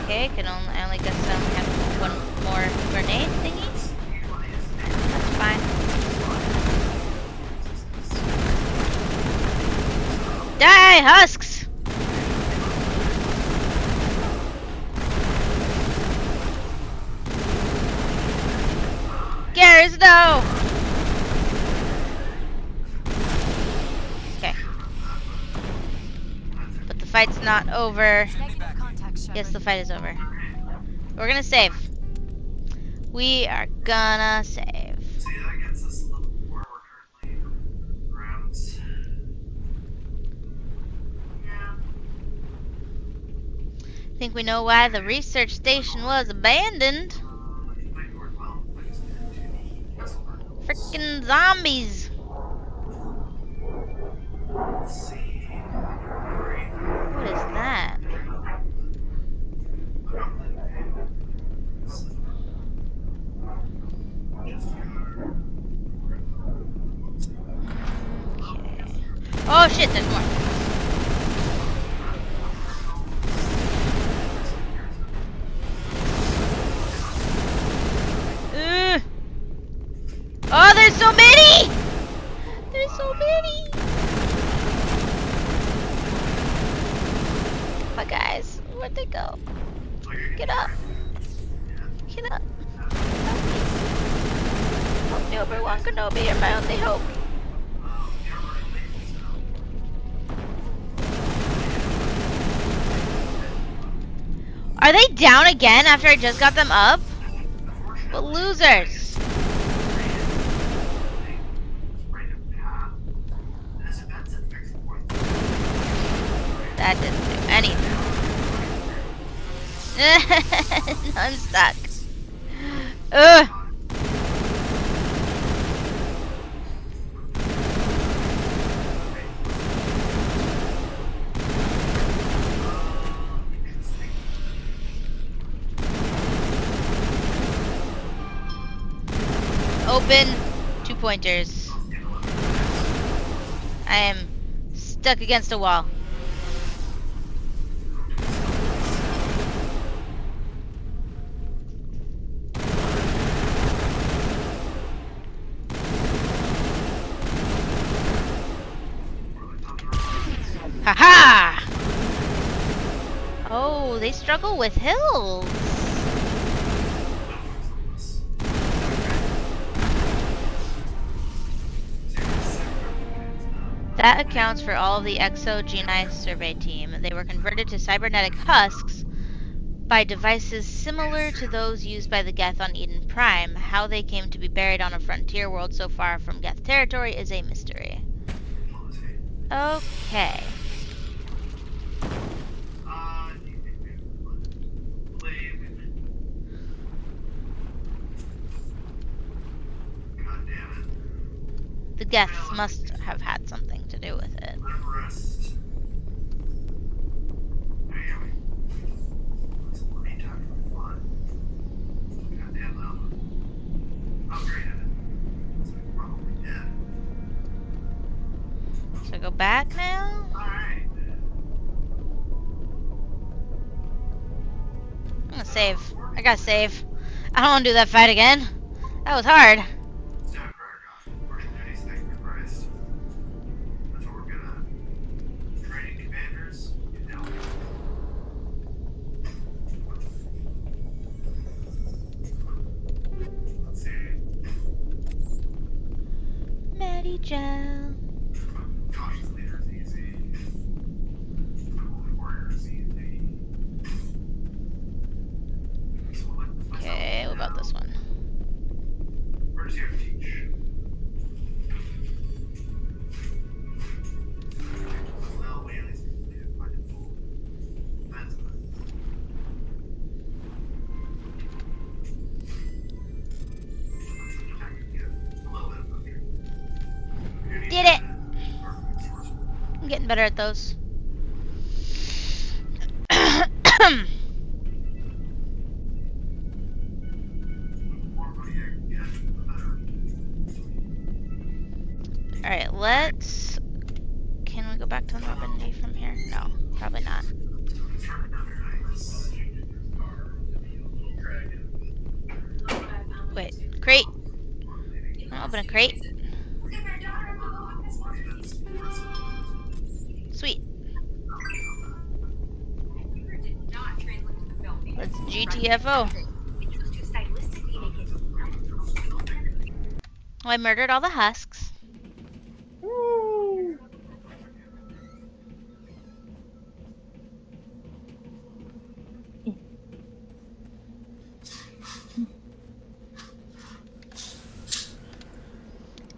Okay, I only guess I only have one more grenade thingy. That's fine. Die, husks! Garrus, no! Okay. But the fight's not over. Yes, the fight is over. We're gonna save. We are gonna save. See, that gets us a little more. We're currently around. Yeah. I think we know why the research station was abandoned. Frickin' zombies. What is that? Okay. Oh shit, there's more. Oh, there's so many! There's so many! My guys, where'd they go? Get up! Get up! Help me, Obi-Wan Kenobi, you're my only hope. Are they down again after I just got them up? What losers! That didn't do anything. I'm stuck. Ugh. Open 2 pointers. I am stuck against a wall. Ha-ha! Oh, they struggle with hills. That accounts for all of the Exo-Geni survey team. They were converted to cybernetic husks by devices similar to those used by the Geth on Eden Prime. How they came to be buried on a frontier world so far from Geth territory is a mystery. Okay. The Geths must have had something to do with it. So go back now? I'm gonna save. I gotta save. I don't wanna do that fight again. That was hard. Maddie Gel. Okay, what about this one? Did it! I'm getting better at those. Alright, let's... Can we go back to Normandy from here? No, probably not. Wait, crate! I'll open a crate. Sweet. Let's GTFO. Oh, I murdered all the husks.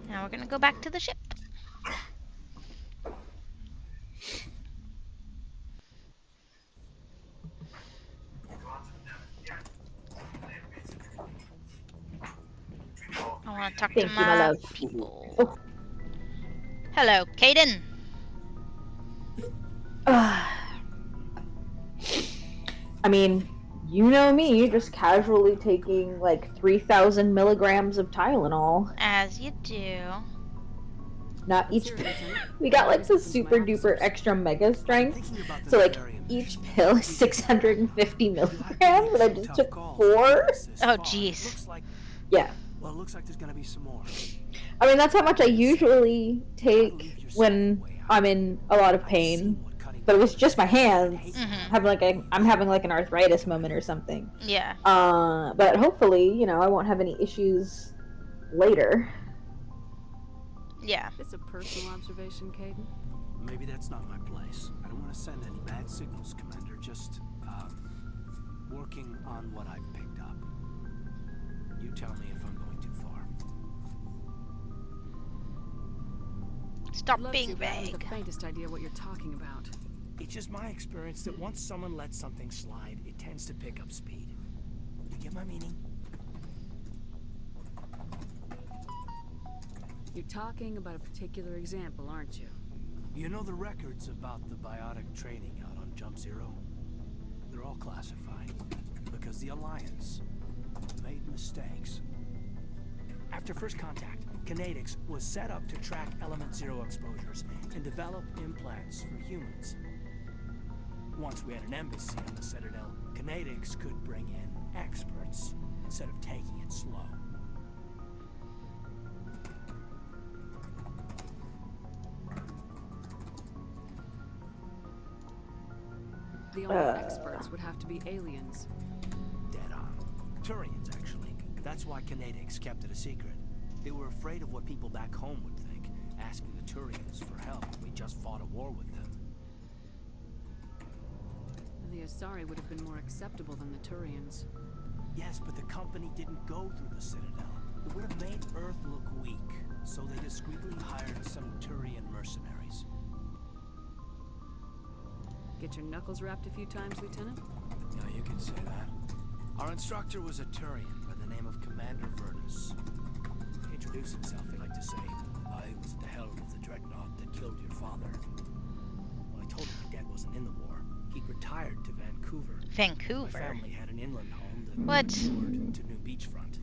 Now we're gonna go back to the ship. I want to talk to my people. Oh. Hello, Caden. I mean, you know me, just casually taking like 3,000 milligrams of Tylenol. As you do. Not each. We got like the super duper extra mega strength, so like each pill is 650 milligrams, and I just took 4. Oh, jeez. Yeah. Well, it looks like there's gonna be some more. I mean, that's how much I usually take when I'm in a lot of pain. But it was just my hands. I'm having like an arthritis moment or something. Yeah. But hopefully, you know, I won't have any issues later. Yeah. It's a personal observation, Caden. Maybe that's not my place. I don't want to send any bad signals, Commander. Just, working on what I've picked up. You tell me if I'm going too far. Stop Love being to, but I haven't vague. the faintest idea what you're talking about. It's just my experience that once someone lets something slide, it tends to pick up speed. You get my meaning? You're talking about a particular example, aren't you? You know the records about the biotic training out on Jump Zero? They're all classified because the Alliance made mistakes. After first contact, Kinetics was set up to track Element Zero exposures and develop implants for humans. Once we had an embassy on the Citadel, Kinetics could bring in experts instead of taking it slow. The only experts would have to be aliens. Dead on. Turians, actually. That's why Canadians kept it a secret. They were afraid of what people back home would think, asking the Turians for help when we just fought a war with them. The Asari would have been more acceptable than the Turians. Yes, but the company didn't go through the Citadel. It would have made Earth look weak, so they discreetly hired some Turian mercenaries. Get your knuckles rapped a few times, Lieutenant? Yeah, you can say that. Our instructor was a Turian by the name of Commander Vernus. He introduced himself, he liked to say, I was at the helm of the dreadnought that killed your father. When I told him my dad wasn't in the war, he'd retired to Vancouver. Vancouver? My family had an inland home that what? toured to New Beachfront.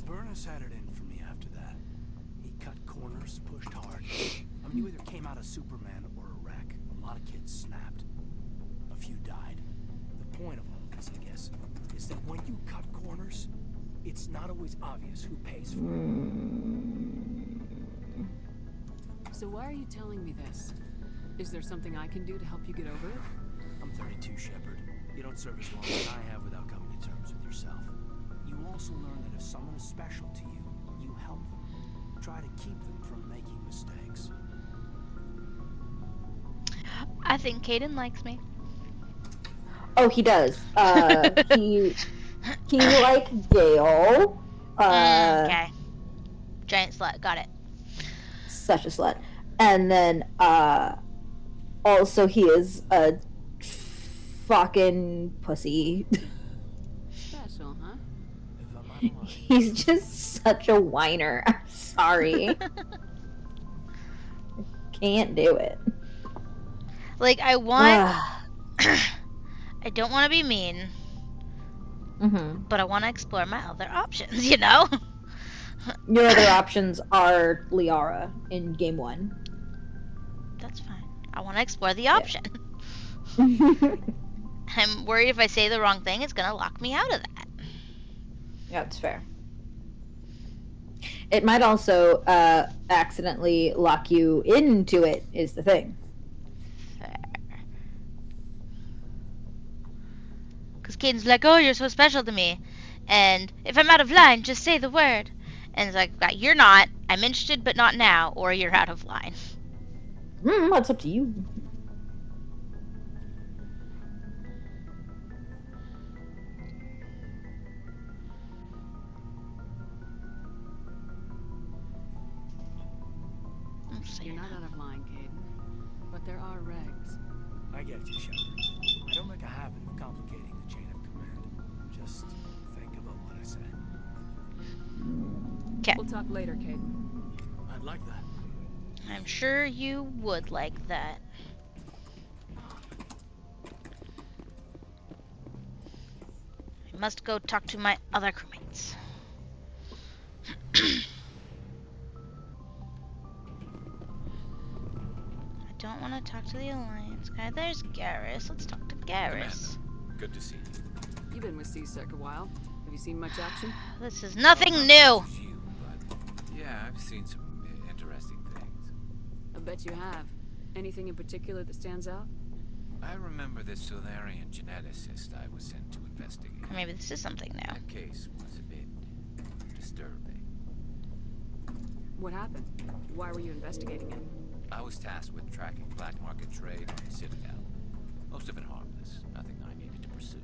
Vernus had it in for me after that. He cut corners, pushed hard. I mean, you either came out a Superman or a wreck. A lot of kids snapped. A few died. The point of all this, I guess, is that when you cut corners, it's not always obvious who pays for it. So why are you telling me this? Is there something I can do to help you get over it? I'm 32, Shepard. You don't serve as long as I have without coming to terms with yourself. You also learn that if someone is special to you, you help them. Try to keep them from making mistakes. I think Caden likes me. Oh, he does. He like Gale. Okay. Giant slut. Got it. Such a slut. And then, also he is a fucking pussy. Special, huh? He's just such a whiner. I'm sorry. Can't do it. Like, I want... I don't want to be mean. But I want to explore my other options, you know? Your other options are Liara in game 1. That's fine. I want to explore the option. Yeah. I'm worried if I say the wrong thing, it's going to lock me out of that. Yeah, that's fair. It might also accidentally lock you into it, is the thing. Fair. Because Caden's like, oh, you're so special to me. And if I'm out of line, just say the word. And it's like, you're not. I'm interested, but not now. Or you're out of line. That's up to you. You're not out of line, Caden. But there are regs. I get you, Shepard. I don't make a habit of complicating the chain of command. Just think about what I said. Okay. We'll talk later, Caden. I'd like that. I'm sure you would like that. I must go talk to my other crewmates. I don't want to talk to the Alliance guy. There's Garrus. Let's talk to Garrus. Good to see you. You've been with C-Sec a while. Have you seen much action? This is nothing new. Yeah, I've seen some interesting things. I bet you have. Anything in particular that stands out? I remember this Solarian geneticist I was sent to investigate. Maybe this is something new. That case was a bit disturbing. What happened? Why were you investigating it? I was tasked with tracking black market trade on the Citadel. Most of it harmless, nothing I needed to pursue.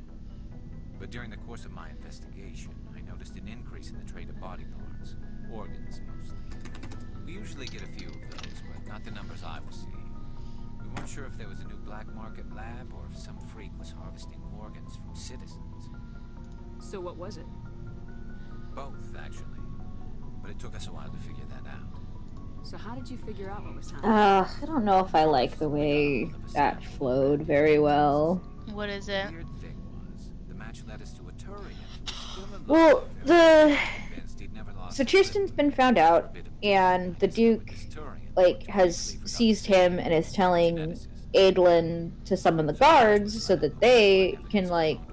But during the course of my investigation, I noticed an increase in the trade of body parts, organs mostly. We usually get a few of those, but not the numbers I was seeing. We weren't sure if there was a new black market lab or if some freak was harvesting organs from citizens. So what was it? Both, actually. But it took us a while to figure that out. So how did you figure out what was happening? I don't know if I like the way that flowed very well. What is it? The weird thing was, the match led us to a Turian. Well, so Tristan's been found out, and the Duke, has seized him and is telling Adolin to summon the guards so that they can,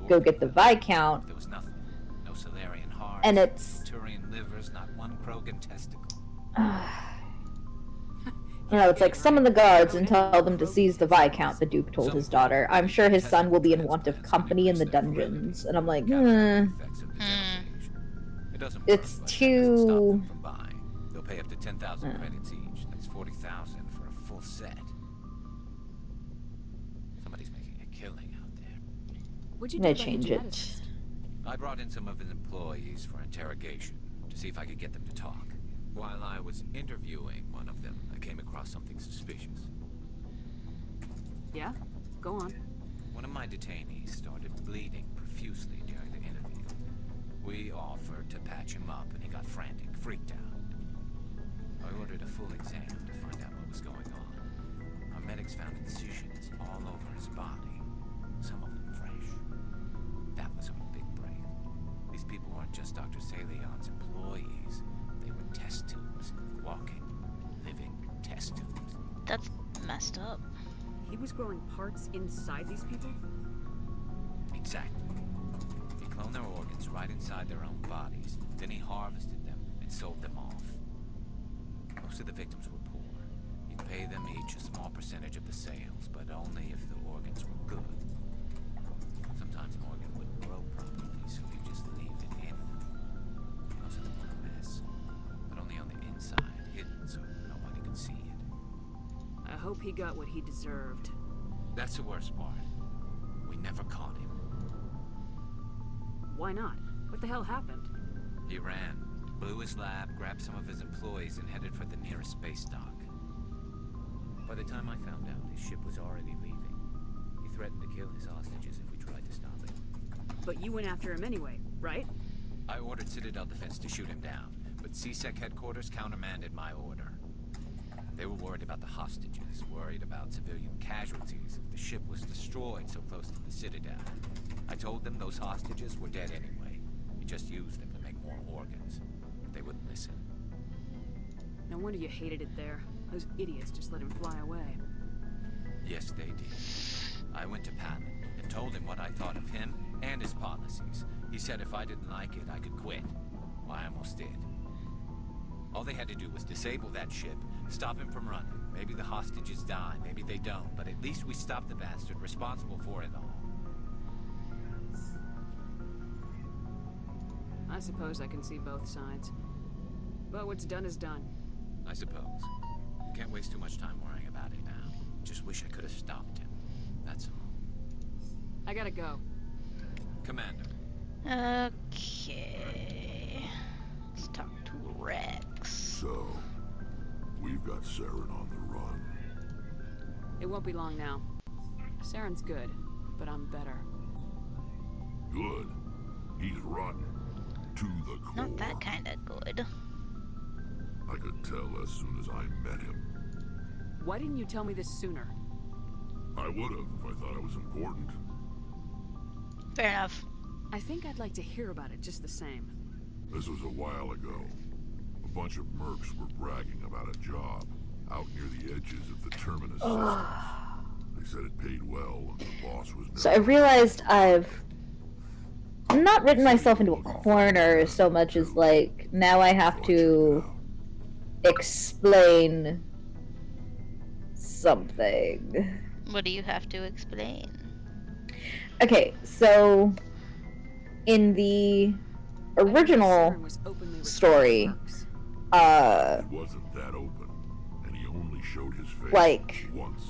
go get the Viscount. There was nothing. No Solarian hearts, And it's... Turian livers, not one Krogan testicle. it's like, summon the guards and tell them to seize the Viscount, the Duke told his daughter. I'm sure his son will be in want of company in the dungeons. And I'm like, it's too... They'll pay up to 10,000 credits each. That's 40,000 for a full set. Somebody's making a killing out there. I'm gonna change it. I brought in some of his employees for interrogation to see if I could get them to talk. While I was interviewing one of them, I came across something suspicious. Yeah? Go on. One of my detainees started bleeding profusely during the interview. We offered to patch him up, and he got frantic, freaked out. I ordered a full exam to find out what was going on. Our medics found incisions all over his body, some of them fresh. That was our big break. These people weren't just Dr. Salion's employees. They were test tubes. Walking, living test tubes. That's messed up. He was growing parts inside these people? Exactly. He cloned their organs right inside their own bodies. Then he harvested them and sold them off. Most of the victims were poor. He'd pay them each a small percentage of the sales, but only if the organs were good. Sometimes an organ wouldn't grow properly, so he'd just leave it in them. Most of them were a mess, but only on the inside, hidden so nobody could see it. I hope he got what he deserved. That's the worst part. We never caught him. Why not? What the hell happened? He ran, blew his lab, grabbed some of his employees, and headed for the nearest space dock. By the time I found out, his ship was already leaving. He threatened to kill his hostages if we tried to stop him. But you went after him anyway, right? I ordered Citadel Defense to shoot him down, but CSEC headquarters countermanded my order. They were worried about the hostages, worried about civilian casualties if the ship was destroyed so close to the Citadel. I told them those hostages were dead anyway. We just used them to make more organs. But they wouldn't listen. No wonder you hated it there. Those idiots just let him fly away. Yes, they did. I went to Palin and told him what I thought of him and his policies. He said if I didn't like it, I could quit. Well, I almost did. All they had to do was disable that ship, stop him from running. Maybe the hostages die, maybe they don't, but at least we stopped the bastard responsible for it all. I suppose I can see both sides. But what's done is done. I suppose. Can't waste too much time worrying about it now. Just wish I could have stopped him. That's all. I gotta go. Commander. Okay. Let's talk to Rex. So, we've got Saren on the run. It won't be long now. Saren's good, but I'm better. Good. He's rotten. To the core. Not that kind of good. I could tell as soon as I met him. Why didn't you tell me this sooner? I would have if I thought it was important. Fair enough. I think I'd like to hear about it just the same. This was a while ago. A bunch of mercs were bragging about a job out near the edges of the terminus system. They said it paid well and the boss was... So I realized I've not written myself into a corner so much as, like, now I have to explain something. What do you have to explain? Okay, so in the original story, it wasn't that open, and he only showed his face like once.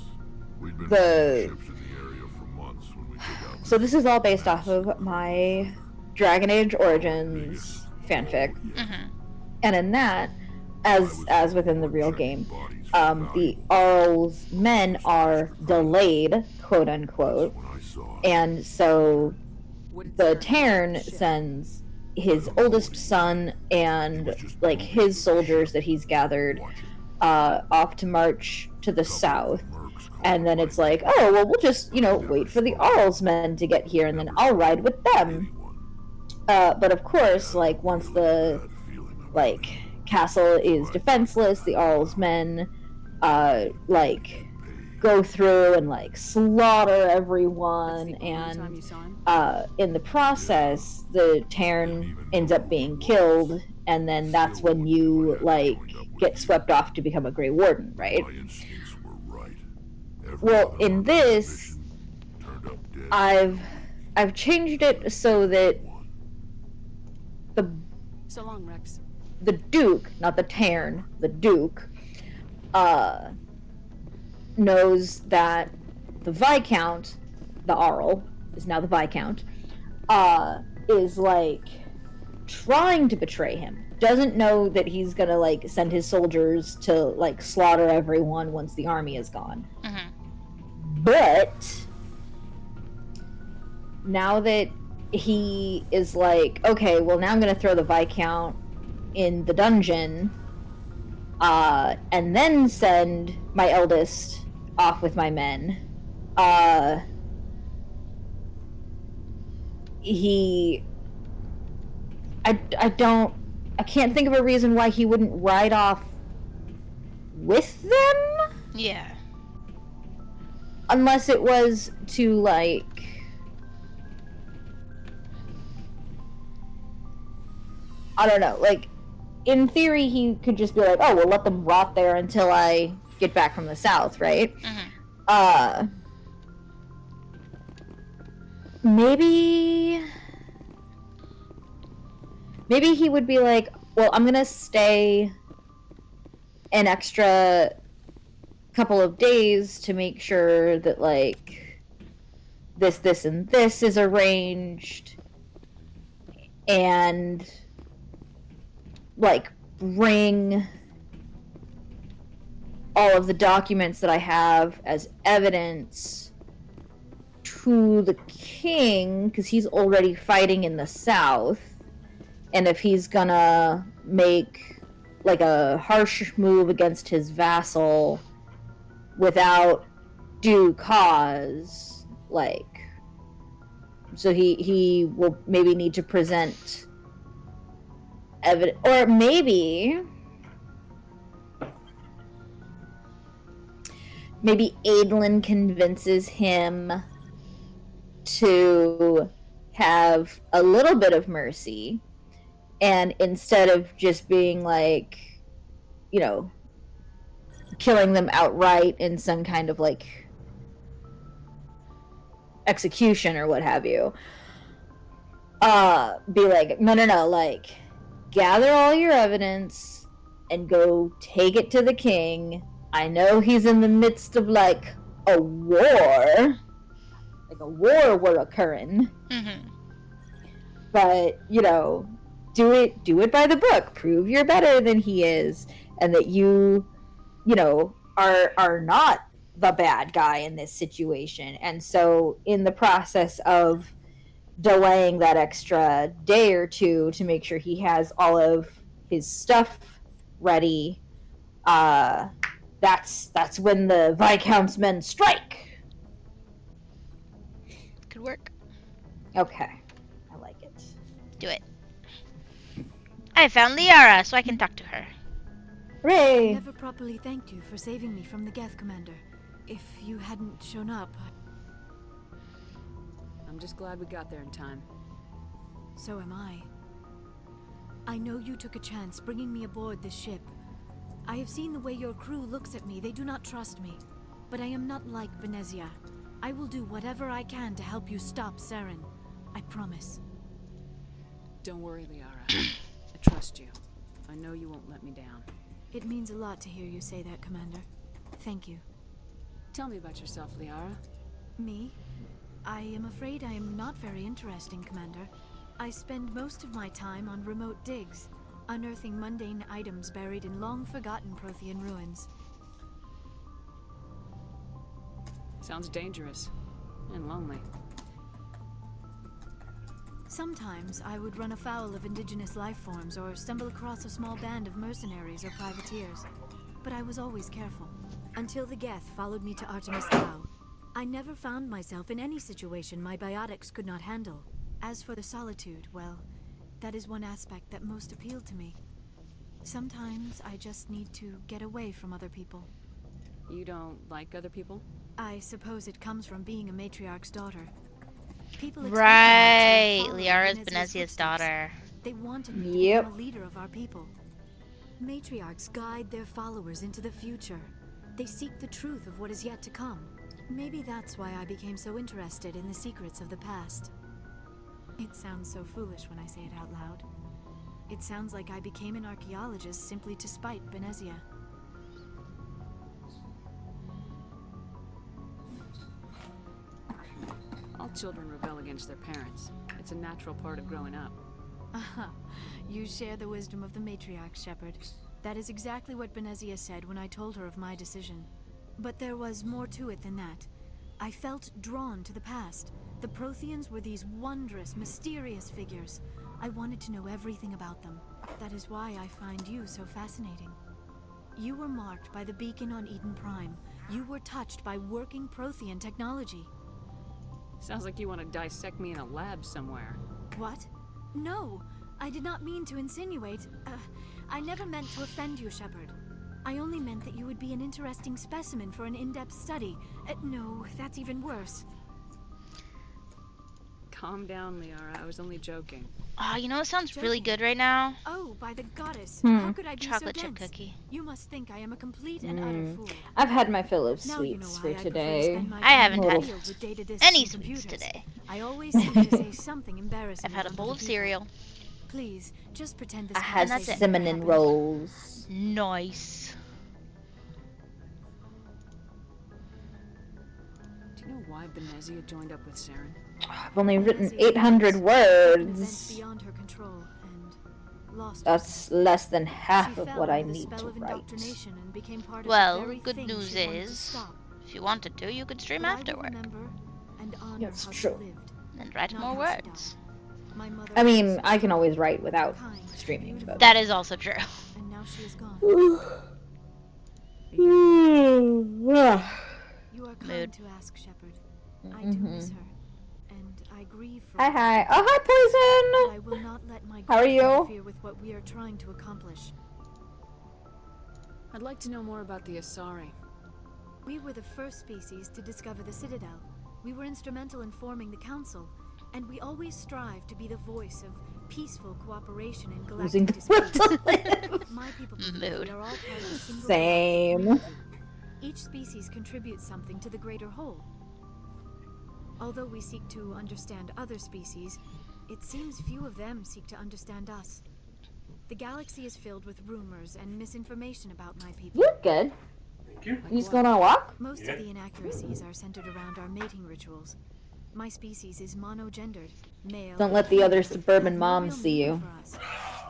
We'd been the ships in the area for months when we took out. So this is all based off of my Dragon Age Origins fanfic, and in that, as within the real game, the Arl's men are delayed, quote unquote, and so the Terran sends his oldest son and like his soldiers that he's gathered off to march to the south, and then it's like, oh well, we'll just wait for the Arl's men to get here and then I'll ride with them. But of course, like once the castle is defenseless, the Arl's men go through and slaughter everyone, and in the process the Terran ends up being killed and then that's when you like get swept off to become a Grey Warden, right? My instincts were right. Well, in this, I've changed it so that So long, Rex. the Duke, not the Tairn, the Duke, knows that the Viscount, the Arl, is now the Viscount, is like trying to betray him. Doesn't know that he's gonna like send his soldiers to like slaughter everyone once the army is gone. But now that he is like, okay, well now I'm gonna throw the Viscount in the dungeon, and then send my eldest off with my men. I can't think of a reason why he wouldn't ride off with them? Yeah. Unless it was to, like... I don't know, like, in theory he could just be like, oh, we'll let them rot there until I get back from the south, right? Maybe he would be like, well, I'm gonna stay an extra couple of days to make sure that, like, this, and this is arranged, and, like, bring all of the documents that I have as evidence to the king, because he's already fighting in the south. And if he's gonna make, like, a harsh move against his vassal without due cause, like... So he will maybe need to present evidence... Or maybe Adolin convinces him to have a little bit of mercy, and instead of just being like, you know, killing them outright in some kind of like execution or what have you, be like, no, like, gather all your evidence and go take it to the king. I know he's in the midst of like a war, like a war were occurring. But, you know, do it by the book. Prove you're better than he is, and that you know, are not the bad guy in this situation. And so in the process of delaying that extra day or two to make sure he has all of his stuff ready, that's when the Viscount's men strike. Could work. Okay. I like it. Do it. I found Liara, so I can talk to her. Hooray! I never properly thanked you for saving me from the Geth, Commander. If you hadn't shown up... I'm just glad we got there in time. So am I. I know you took a chance bringing me aboard this ship. I have seen the way your crew looks at me. They do not trust me. But I am not like Benezia. I will do whatever I can to help you stop Saren. I promise. Don't worry, Liara. I trust you. I know you won't let me down. It means a lot to hear you say that, Commander. Thank you. Tell me about yourself, Liara. Me? I am afraid I am not very interesting, Commander. I spend most of my time on remote digs, unearthing mundane items buried in long-forgotten Prothean ruins. Sounds dangerous. And lonely. Sometimes I would run afoul of indigenous life forms or stumble across a small band of mercenaries or privateers. But I was always careful. Until the Geth followed me to Artemis Tau. I never found myself in any situation my biotics could not handle. As for the solitude, well, that is one aspect that most appealed to me. Sometimes I just need to get away from other people. You don't like other people? I suppose it comes from being a matriarch's daughter. People Right, Liara's Benezia's daughter. They wanted me to become a leader of our people. Matriarchs guide their followers into the future. They seek the truth of what is yet to come. Maybe that's why I became so interested in the secrets of the past. It sounds so foolish when I say it out loud. It sounds like I became an archaeologist simply to spite Benezia. All children rebel against their parents. It's a natural part of growing up. Aha, you share the wisdom of the Matriarch, Shepard. That is exactly what Benezia said when I told her of my decision. But there was more to it than that. I felt drawn to the past. The Protheans were these wondrous, mysterious figures. I wanted to know everything about them. That is why I find you so fascinating. You were marked by the beacon on Eden Prime. You were touched by working Prothean technology. Sounds like you want to dissect me in a lab somewhere. What? No, I did not mean to insinuate. I never meant to offend you, Shepard. I only meant that you would be an interesting specimen for an in-depth study. No, that's even worse. Calm down, Liara. I was only joking. Oh, you know what sounds really good right now? Oh, by the goddess. How could I be Chocolate so chip dense? cookie. You must think I am a complete and utter fool. I've had my fill of Now you know sweets why for I today. I haven't had with data disks any and sweets computers. today. I always seem to say something embarrassing. I've had a around bowl other of people. cereal. Please, just pretend this I had that's it. cinnamon rolls. Nice. Do you know why Benezia joined up with Saren? I've only written 800 words. Beyond her control and lost That's less than half She of fell what I under the need spell to of write. indoctrination and became part of the Well, very good thing news she wanted to is, stop. if you wanted to, you could stream But I will afterward remember and honor That's how true. she lived, and write not more how she words. died. My mother I mean, was I can strong, always write without kind, streaming, but... beautiful, That is also true. and now she is gone. You are kind Mood. to ask, Shepard. I do miss her, and I grieve for Hi, her. hi. Oh, hi, But I Poison! will not let my How are grief you? interfere with what we are trying to accomplish. I'd like to know more about the Asari. We were the first species to discover the Citadel. We were instrumental in forming the Council, and we always strive to be the voice of peaceful cooperation in Losing galactic the will disputes. to live. My people believe Mood. we are all part of a single Same. galactic community. Each species contributes something to the greater whole. Although we seek to understand other species, it seems few of them seek to understand us. The galaxy is filled with rumors and misinformation about my people. You're good. Thank you. You just going on a walk? Most Yeah. of the inaccuracies are centered around our mating rituals. My species is monogendered, male. Don't and let the other female, suburban have no moms real see meaning you. for us.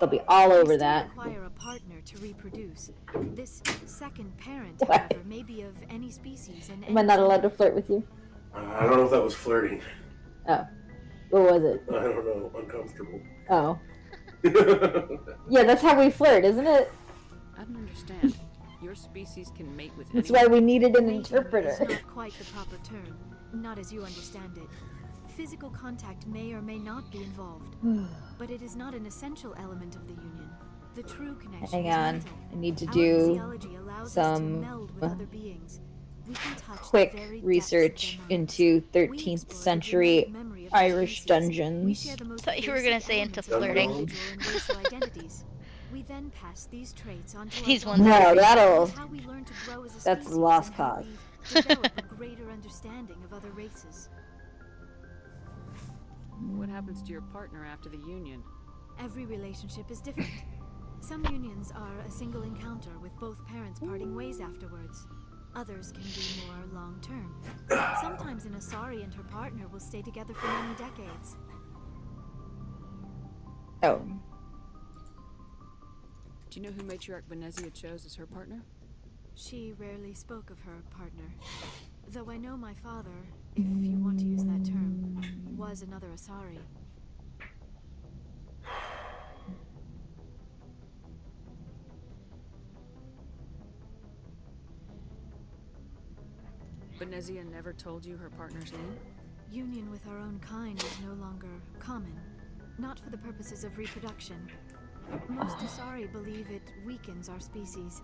They'll be all We over still that. require a partner to reproduce. This second parent, What? however, may be of any species and Am I any not allowed to gender. flirt with you? I don't know if that was flirting. Oh. What was it? I don't know. Uncomfortable. Oh. Yeah, that's how we flirt, isn't it? I don't understand. Your species can mate with That's anyone. why we needed an Mating interpreter. is not quite the proper term, not as you understand it. Physical contact may or may not be involved, but it is not an essential element of the union. The true connection Hang is on. mental. I need to Our do physiology allows us to some meld with other beings. We can touch the quick very depths research of their minds. into We 13th explore the century genetic memory of their Irish species. We dungeons. share the most Thought you were basic gonna say into elements of our flirting. individual and racial identities. We then pass these traits on to our These daughters. ones No, are- that'll... That's how we learn to grow as a That's species lost and how cause. we develop a greater understanding of other races. What happens to your partner after the union? Every relationship is different. Some unions are a single encounter with both parents parting ways afterwards. Others can be more long-term. Sometimes an Asari and her partner will stay together for many decades. Oh. Do you know who Matriarch Benezia chose as her partner? She rarely spoke of her partner. Though I know my father, if you want to use that term, was another Asari. Benezia never told you her partner's name? Union with our own kind is no longer common, not for the purposes of reproduction. Most Asari believe it weakens our species.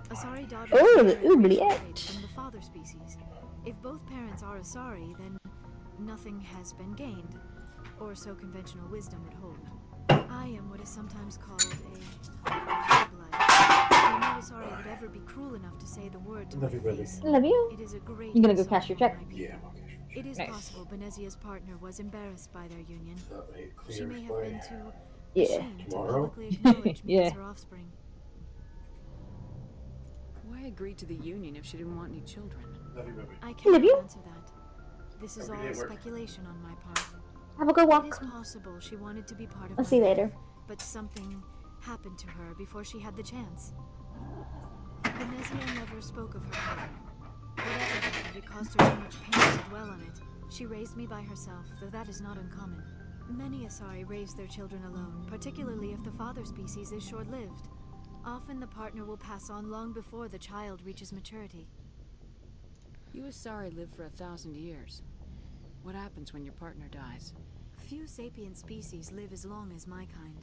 Asari daughters Oh, the inherit racial oubliette. traits from the father species. If both parents are Asari, then nothing has been gained, or so conventional wisdom would hold. I am what is sometimes called a pig-like. I know Asari would ever be cruel enough to say the word to my face. Love you. It is a great You gonna go insult cash your among check? my people. It is Nice. possible Benezia's partner was embarrassed by their union. She clears may have been too Yeah. ashamed to Tomorrow? publicly acknowledge me Yeah. as her offspring. Why agree to the union if she didn't want any children? Love you, baby. I Love cannot you. answer that. This is Every all day at work. speculation on my part. Have a good It is walk. possible she wanted to be part of I'll my see you life, later. but something happened to her before she had the chance. Benezia never spoke of her partner. Whatever happened, it caused her too much pain to dwell on it. She raised me by herself, though that is not uncommon. Many Asari raise their children alone, particularly if the father species is short-lived. Often the partner will pass on long before the child reaches maturity. You Asari live for 1,000 years. What happens when your partner dies? Few sapient species live as long as my kind.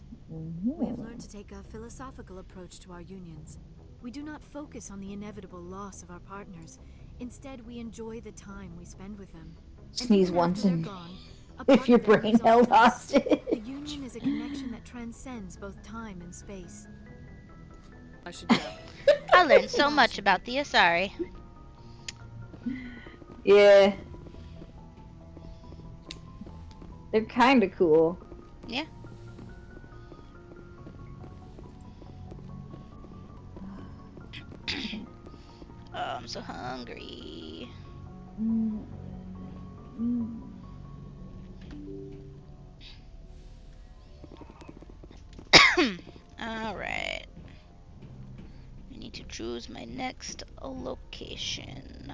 We have learned to take a philosophical approach to our unions. We do not focus on the inevitable loss of our partners. Instead, we enjoy the time we spend with them. Sneeze even once after they're and gone, a if part your of them brain lives on held in us. hostage. The union is a connection that transcends both time and space. I should go. I learned so much about the Asari. Yeah. They're kind of cool. Yeah. Oh, I'm so hungry. Alright. I need to choose my next location.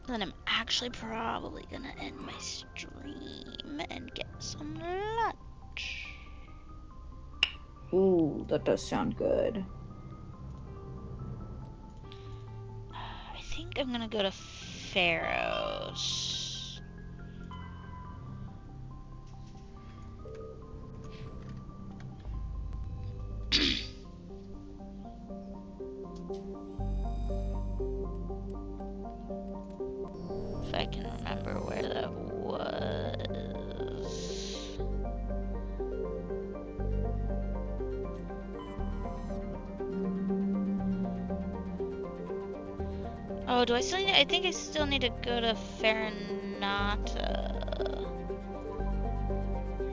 Then I'm actually probably gonna end my stream and get some lunch. Ooh, that does sound good. I think I'm gonna go to Pharaoh's. If I can remember where that was. Oh, do I still need? I think I still need to go to Farinata.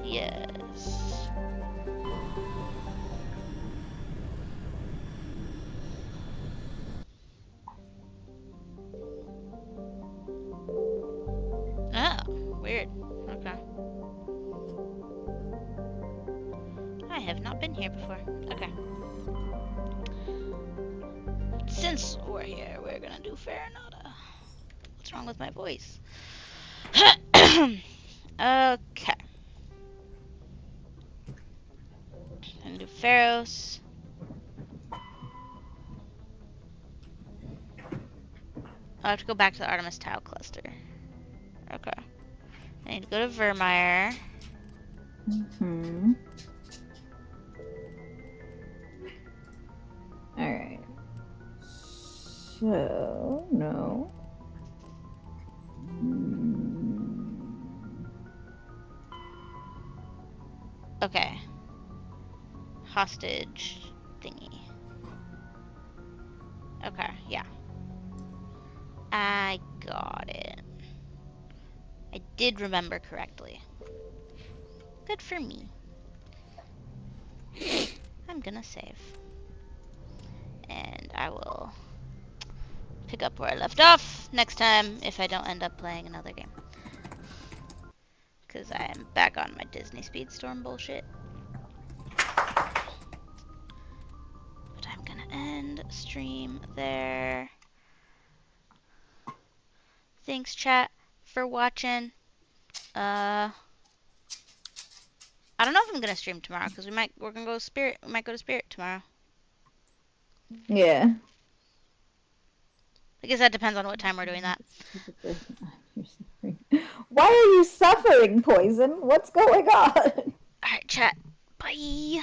Yes. Oh, weird. Okay. I have not been here before. Okay. Since we're here, we're gonna do Farinata. What's wrong with my voice? Okay. I'm gonna do Pharaohs. I'll have to go back to the Artemis Tile Cluster. Okay. I need to go to Vermeer. Alright. So, no. Okay. Hostage thingy. Okay, yeah. I got it. I did remember correctly. Good for me. I'm gonna save. And I will pick up where I left off next time if I don't end up playing another game. Because I am back on my Disney Speedstorm bullshit. But I'm gonna end stream there. Thanks, chat, for watching. I don't know if I'm gonna stream tomorrow because we're gonna go Spirit. We might go to Spirit tomorrow. Yeah. I guess that depends on what time we're doing that. Why are you suffering, Poison? What's going on? Alright, chat. Bye.